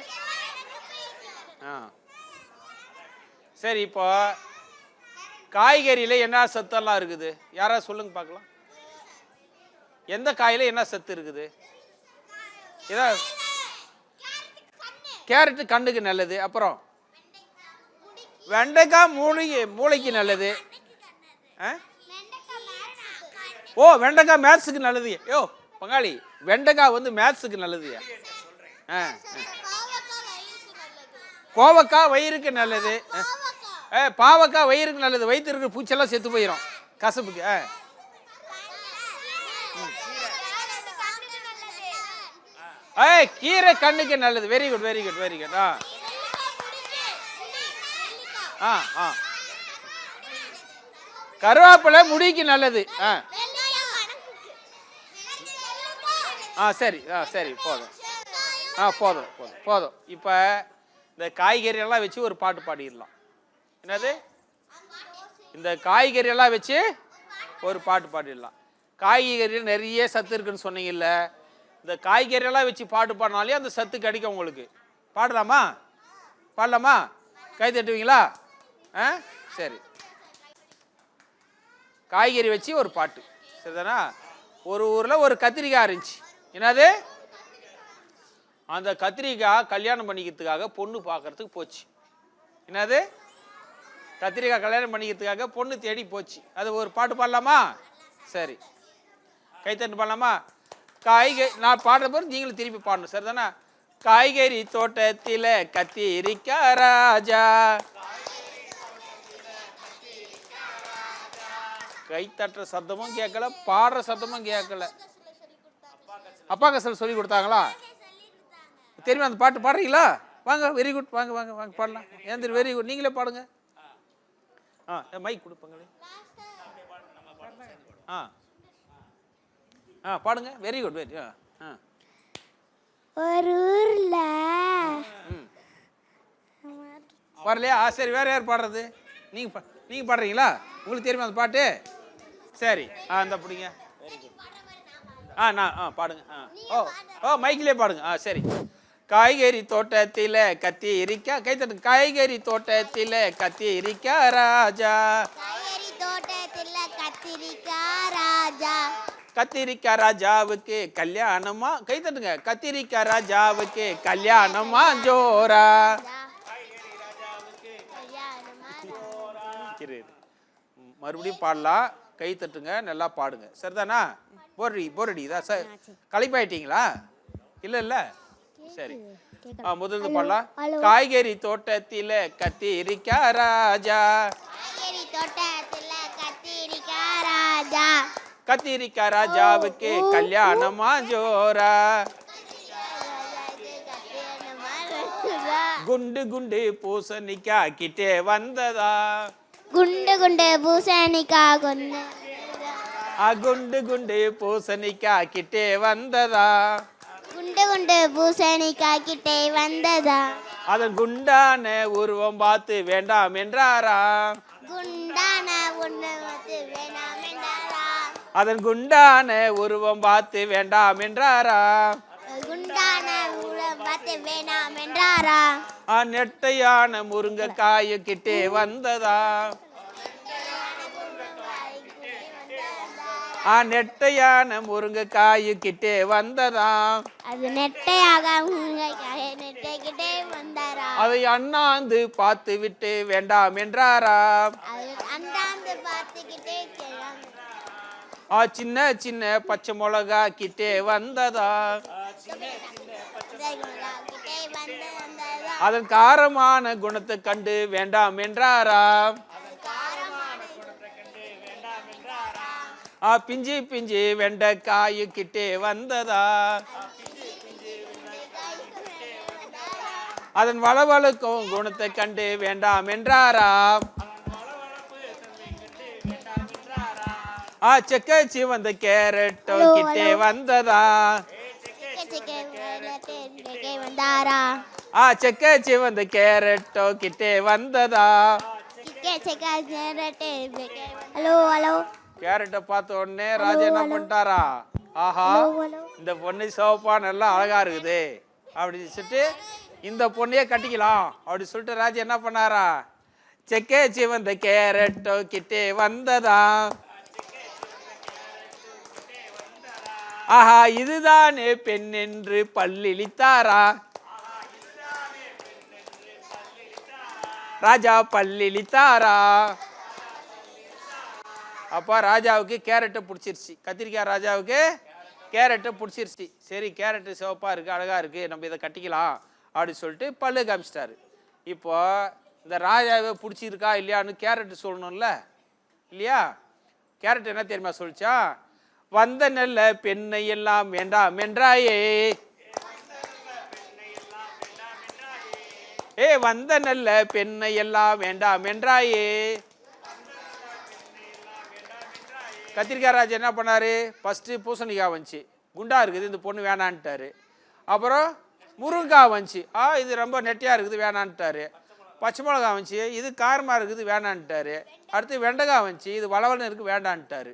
சரி, இப்போ காய்கறியில் என்ன சத்தெல்லாம் இருக்குது? யாராவது சொல்லுங்க பார்க்கலாம். எந்த காயில் என்ன சத்து இருக்குது? ஏதாவது கேரட்டு கண்ணுக்கு நல்லது. அப்புறம் வெண்டைக்காய் மூளைக்கு நல்லது. ஓ, வெண்டைக்காய் மேத்ஸுக்கு நல்லது. யோ பங்காளி, வெண்டைக்காய் வந்து மேத்ஸுக்கு நல்லது. கோவக்காய் வயிறுக்கு நல்லது. பாவக்காய் வயிறுக்கு நல்லது. வயிற்று இருக்கிற பூச்செல்லாம் செத்து போயிடும் கசப்புக்கு. கீரை கண்ணுக்கு நல்லது. Very good very good very good. கருவேப்பிலை முடிக்கு நல்லது. சரி சரி, போதும் போதும் போதும் போதும். இப்போ இந்த காய்கறி எல்லாம் வச்சு ஒரு பாட்டு பாடிடலாம். என்னது? இந்த காய்கறி எல்லாம் வச்சு ஒரு பாட்டு பாடிடலாம். காய்கறியில் நிறைய சத்து இருக்குன்னு சொன்னீங்கல்ல, இந்த காய்கறி எல்லாம் வச்சு பாட்டு பாடினாலே அந்த சத்து கிடைக்கும் உங்களுக்கு. பாடலாமா? பாடலாமா? கை தட்டுவீங்களா? சரி, காய்கறி வச்சு ஒரு பாட்டு. சரிதானா? ஒரு ஊரில் ஒரு கத்திரிக்காய் இருந்துச்சு. என்னது? அந்த கத்திரிக்காய் கல்யாணம் பண்ணிக்கிறதுக்காக பொண்ணு பார்க்கறதுக்கு போச்சு. என்னது? கத்திரிக்காய் கல்யாணம் பண்ணிக்கிறதுக்காக பொண்ணு தேடி போச்சு. அது ஒரு பாட்டு பாடலாமா? சரி, கைத்தட்டு பாடலாமா? காய்கறி நான் பாடுற போது நீங்களும் திருப்பி பாடணும். சரிதானா? காய்கறி தோட்டத்தில் கத்திரிக்காய் ராஜா. கை தட்டுற சத்தமும் கேட்கல, பாடுற சத்தமும் கேட்கல. அப்பா கசல் சொல்லி கொடுத்தாங்களா? தெரியுமா அந்த பாட்டு? பாடுறீங்களா? வாங்க, வெரி குட். வாங்க வாங்க வாங்க பாடலாம். ஏந்திரி, வெரி குட். நீங்களே பாடுங்க. மைக் கொடுப்பாங்களே. பாடுங்க. Very good very. ஒரு ஊர்ல பாடலையா? சரி, வேற யார் பாடுறது? நீங்க பாடுறீங்களா? உங்களுக்கு தெரியுமா அந்த பாட்டு? சரி, அந்த பிடிங்க. நான் பாடுங்க. மைக்கிலே பாடுங்க. சரி. காய்கறி தோட்டத்தில் கத்திரிக்காய். கை தட்டுங்க. காய்கறி தோட்டத்தில் கத்திரிக்காய் ராஜா. காய்கறி தோட்டத்தில் கத்திரிக்காய் ராஜா. கத்திரிக்காய் ராஜாவுக்கு கல்யாணமா? கை தட்டுங்க. கத்திரிக்காய் ராஜாவுக்கு கல்யாணமா ஜோரா. மறுபடியும் பாடலாம். கை தட்டுங்க, நல்லா பாடுங்க. சரிதானா? போரடி இதா சார்? களைப்பாயிட்டீங்களா? இல்ல சரி, முதல்ல பாடலாம். காய்கறி தோட்டத்தில் கத்திரிக்காய் ராஜா. காய்கறி தோட்டத்தில் கத்திரிக்காய் ராஜா. கத்திரிக்காய் ராஜாவுக்கு கல்யாணமா ஜோரா. குண்டு குண்டு பூசணிக்காய் கிட்டே வந்ததா. குண்டு குண்டு பூசணிக்காய் கொண்டு. குண்டு குண்டு பூசணிக்காய் கிட்டே வந்ததா. குண்டு குண்டு பூசணிக்காய் கிட்டே வந்ததா. அதன் குண்டான உருவம் பார்த்து வேண்டாம் என்றாரா. குண்டான உருவத்தை வேண்டாம் என்றாரா. அதன் குண்டான உருவம் பார்த்து வேண்டாம் என்றாரா. குண்டான உருவம் பார்த்து வேண்டாம் என்றாரா. நெட்டையான முருங்கைக்காய் கிட்டே வந்ததா. நெட்டையான முருங்கைக்காய் கிட்டே வந்ததாம். அது நெட்டையாக முருங்கைக்காய் நெட்டைக்கிட்டே வந்தாரா. அதை அண்ணாந்து பார்த்து விட்டு வேண்டாம் என்றாராம். அது அந்தாந்து பார்த்துக்கிட்டே சின்ன சின்ன பச்சை மிளகா கிட்டே வந்ததா. அதன் காரமான குணத்தை கண்டு வேண்டாம் என்றாராம். பிஞ்சி பிஞ்சி வெண்டைக்காய் கிட்டே வந்ததா. அதன் வளவளுக்கும் குணத்தை கண்டு வேண்டாம் என்றாராம். செக்கச்சி வந்த கேரட்டோ கிட்டே வந்ததா. செக்கச்சி வந்த கேரட்டோ கிட்டே வந்ததா. Hello hello. கேரட்டை பார்த்த உடனே ராஜா என்ன பண்ணிட்டாரா, ஆஹா இந்த பொண்ணு சிவப்பா நல்லா அழகா இருக்குது அப்படின்னு சொல்லிட்டு இந்த பொண்ணையே கட்டிக்கலாம் அப்படி சொல்லிட்டு ராஜா என்ன பண்ணாரா, செக்கச்சி வந்த கேரட்டோ கிட்டே வந்ததா. ஆஹா இதுதானே பெண் என்று பல்லிழித்தாரா. ராஜா பல்லிழித்தாரா. அப்போ ராஜாவுக்கு கேரட்டை பிடிச்சிருச்சு. கத்திரிக்காய் ராஜாவுக்கு கேரட்டை பிடிச்சிருச்சு. சரி கேரட்டு சிவப்பாக இருக்குது அழகாக இருக்குது நம்ம இதை கட்டிக்கலாம் அப்படின்னு சொல்லிட்டு பல்லு காமிச்சிட்டாரு. இப்போ இந்த ராஜாவை பிடிச்சிருக்கா இல்லையான்னு கேரட்டு சொல்லணும்ல இல்லையா. கேரட் என்ன தெரியுமா சொல்லிச்சா, வந்த நல்ல பெண்ணை எல்லாம் வேண்டாம் என்றாயே. வந்த நல்ல பெண்ணை எல்லாம் வேண்டாம் என்றாயே. கத்திரிக்காய் ராஜா என்ன பண்ணாரு, ஃபர்ஸ்ட் பூசணிக்காய் வந்துச்சு, குண்டா இருக்குது இந்த பொண்ணு வேணான்ட்டாரு. அப்புறம் முருங்காய் வந்துச்சு, இது ரொம்ப நெட்டியா இருக்குது வேணான்ட்டாரு. பச்சை மிளகாய் வந்துச்சு, இது காரமா இருக்குது வேணான்ட்டாரு. அடுத்து வெண்டைக்காய் வந்துச்சு, இது வளவலன்னு இருக்கு வேண்டான்ட்டாரு.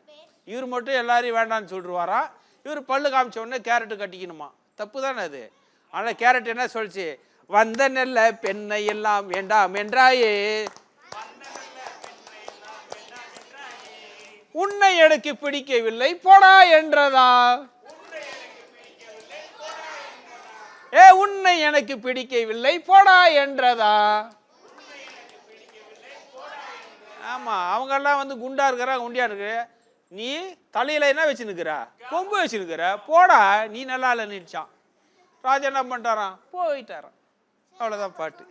இவர் மட்டும் எல்லாரையும் வேண்டான்னு சொல்லிடுவாரா. இவர் பல்லு காமிச்ச உடனே கேரட்டு கட்டிக்கணுமா, தப்பு தானே அது. ஆனால் கேரட் என்ன சொல்லிச்சு, வந்த நெல்ல பெண்ணை எல்லாம் வேண்டாம் என்றாயே. உன்னை எனக்கு பிடிக்கவில்லை போடா என்றதா. உன்னை எனக்கு பிடிக்கவில்லை போடா என்றதா. ஆமா அவங்க எல்லாம் வந்து குண்டா இருக்கிறா குண்டியா இருக்கு, நீ தலையில என்ன வச்சுன்னுக்கிற, கொம்பு வச்சுன்னுக்கிற, போடா நீ நல்லா இல்லை நினைச்சான். ராஜா என்ன பண்ணிட்டாரான், போயிட்டாரான். அவ்வளோதான் பாட்டு.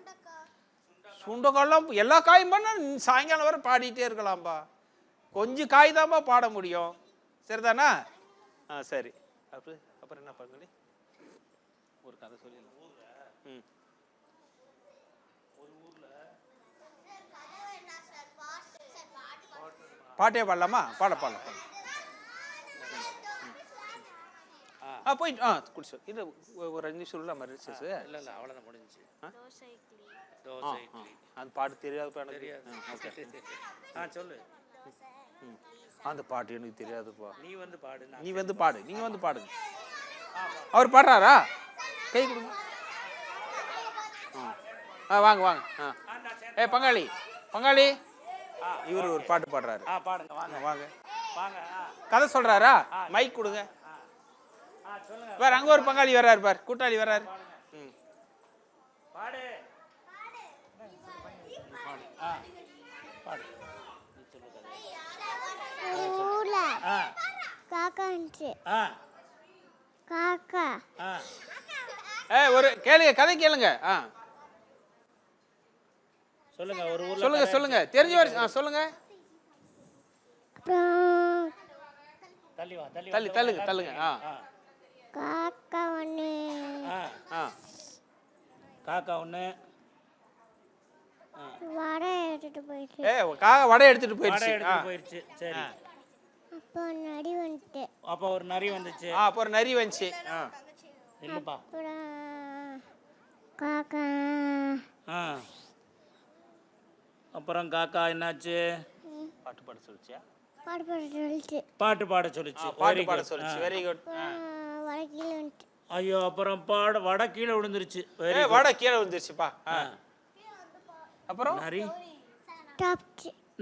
சுண்டக்காயெல்லாம் எல்லா காயும் பண்ண சாயங்காலம் வரை பாடிட்டே இருக்கலாம்பா. கொஞ்சம் காய் தான்ப்பா பாட முடியும், சரிதானா. சரி அப்புறம் என்ன பண்ணி ஒரு கதை சொல்லிடலாம். பாட்டே பாடலாமா, பாடலாம். போயிட்டு குடிச்சு இல்லை ஒரு 5 நிமிஷம் இல்லை மாதிரி இல்லை அவ்வளோதான் முடிஞ்சிச்சு. அந்த பாட்டு தெரியாது சொல்லு. அந்த பாட்டு எனக்கு தெரியாதுப்பா. நீ வந்து பாடு நீங்க வந்து பாடுங்க. அவர் பாடுறாரா, கை கொடுங்க. வாங்க பங்காளி இவர் ஒரு பாட்டு பாடுறாரு. வாங்க கதை சொல்றாரா, மைக் கொடுங்க. வேற அங்க ஒரு பங்காளி வர்றாரு பார், கூட்டாளி வர்றாரு. ஒரு கேளுங்க, கதை கேளுங்க. சொல்லுங்க ஒரு ஊர்ல சொல்லுங்க தெரிஞ்ச வரை சொல்லுங்க. தள்ளுங்க. காக்கா ஒண்ணு வடை எடுத்துட்டு போயிடுச்சு. சரி அப்போ ஒரு நரி வந்துச்சு. இல்லப்பா காக்கா. அப்புறம் காக்கா என்னாச்சு, பாட்டு பாட சொல்லிச்சு. Very good. ஐயோ அப்புறம் வடை கீழே விழுந்துருச்சு. வடை கீழே விழுந்துருச்சுப்பா. அப்புறம் நரி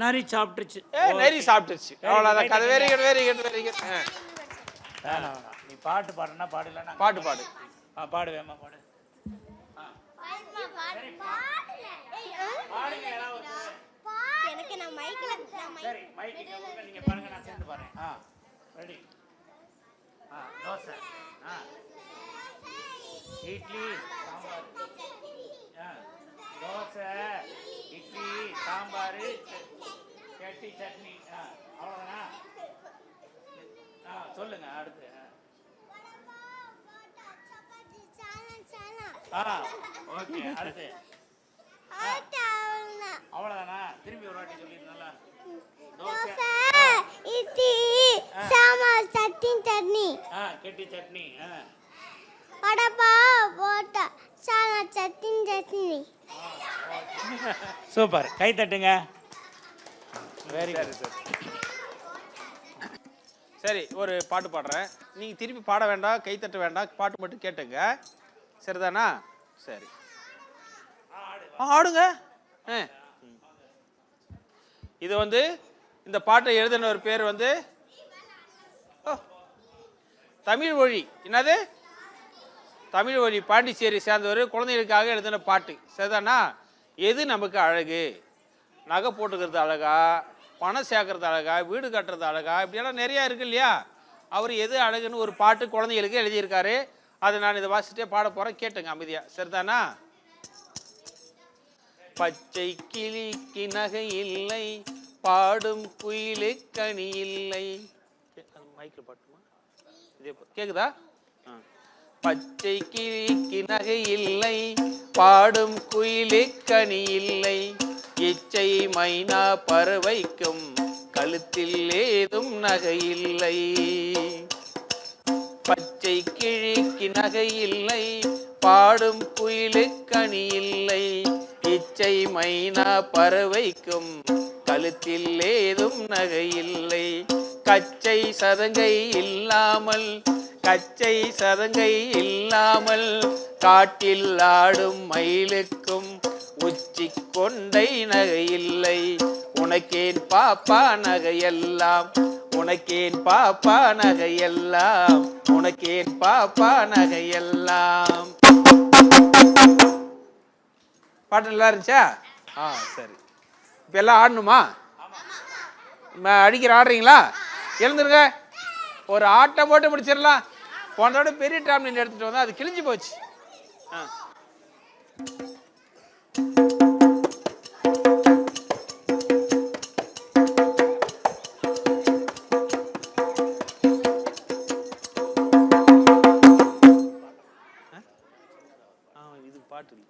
நரி சாப்பிட்டுச்சு. நரி சாப்பிட்டுச்சு. அவ்வளோதான் கதை. Very good very good very good. வேணாம் வேணாம், நீ பாட்டு பாடுனா பாடலன்னா பாட்டு பாடு. பாடு வேமா பாடு. பாடுங்க ஏதாவது. எனக்கு நான் மைக்ல சரி மைக்கு நீங்க பாருங்க, நான் சேர்ந்து பாடுறேன். ரெடி. தோசை, இட்லி சாம்பார், தோசை இட்லி சாம்பார் சட்னி சட்னி. அவ்வளோதானா? சொல்லுங்க அடுத்து. ஓகே அடுத்து. அவ்வளோதானா? திரும்பி ஒரு வாட்டி சொல்லிருந்தா. தோசை இட்லி சாம்பார் சட்னி கெட்டி சட்னி. வடப்பா போட்டா சாம்பார் சட்னி. சூப்பர், கை தட்டுங்க. Very good. சரி, ஒரு பாட்டு பாடுறேன். நீங்கள் திருப்பி பாட வேண்டாம், கைத்தட்ட வேண்டாம், பாட்டு மட்டும் கேட்டுங்க. சரிதானா? சரி ஆடுங்க. இது வந்து இந்த பாட்டை எழுதின ஒரு பேர் வந்து தமிழ் மொழி. என்னது? தமிழ் மொழி. பாண்டிச்சேரி சேர்ந்தவர். குழந்தைகளுக்காக எழுதின பாட்டு. சரிதானா? எது நமக்கு அழகு? நகை போட்டுக்கிறது அழகா, பணம் சேர்க்கறது அழகா, வீடு கட்டுறது அழகா, இப்படியெல்லாம் நிறையா இருக்கு இல்லையா? அவர் எது அழகுன்னு ஒரு பாட்டு குழந்தைகளுக்கு எழுதியிருக்காரு. அதை நான் இதை வாசிட்டே பாட போகிறேன், கேட்டுங்க அமைதியா. சரிதானா? பச்சை கிளிக்கு நகை இல்லை, பாடும் குயிலுக்கு கனி இல்லை. மைக்கில் பாட்டுமா? இதே கேக்குதா? பச்சை கிளிக்கு நகை இல்லை, பாடும் குயிலுக்கு கனி இல்லை, இச்சை மைனா பறவைக்கும் கழுத்தில் ஏதும் நகை இல்லை. பச்சை கிளிக்கு நகை இல்லை, பாடும் குயிலுக்கு கனி இல்லை, இச்சை மைனா பறவைக்கும் கழுத்தில் ஏதும் நகை இல்லை. கச்சை சதங்கை இல்லாமல் காட்டில் ஆடும் மயிலுக்கும் உச்சி கொண்டை நகை இல்லை. உனக்கேன் பாப்பா நகையெல்லாம், உனக்கேன் பாப்பா நகையெல்லாம், உனக்கேன் பாப்பா நகையெல்லாம். பாட்டு நல்லா இருந்துச்சா? சரி. இப்போ எல்லாம் ஆடணுமா? அடிக்கிற ஆடுறீங்களா? எழுந்துருங்க. ஒரு ஆட்டம் போட்டு முடிச்சிடலாம். போனதோட பெரிய டாம்லின் எடுத்துட்டு வந்தா அது கிழிஞ்சு போச்சு. இது பாட்டு இல்லை.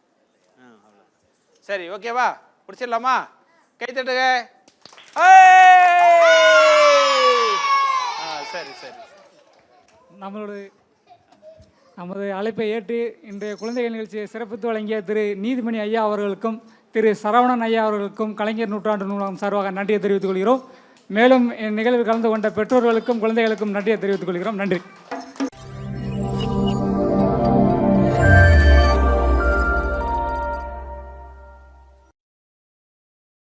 சரி, ஓகேவா? பிடிச்சிடலாமா? கை தட்டுங்க. சரி சரி. நமது அழைப்பை ஏற்று இன்றைய குழந்தைகள் நிகழ்ச்சியை சிறப்பித்து வழங்கிய திரு நீதிமணி ஐயா அவர்களுக்கும் திரு சரவணன் ஐயா அவர்களுக்கும் கலைஞர் நூற்றாண்டு நூலகம் சார்பாக நன்றியை தெரிவித்துக் கொள்கிறோம். மேலும் இந்நிகழ்வில் கலந்து கொண்ட பெற்றோர்களுக்கும் குழந்தைகளுக்கும் நன்றியை தெரிவித்துக் கொள்கிறோம். நன்றி.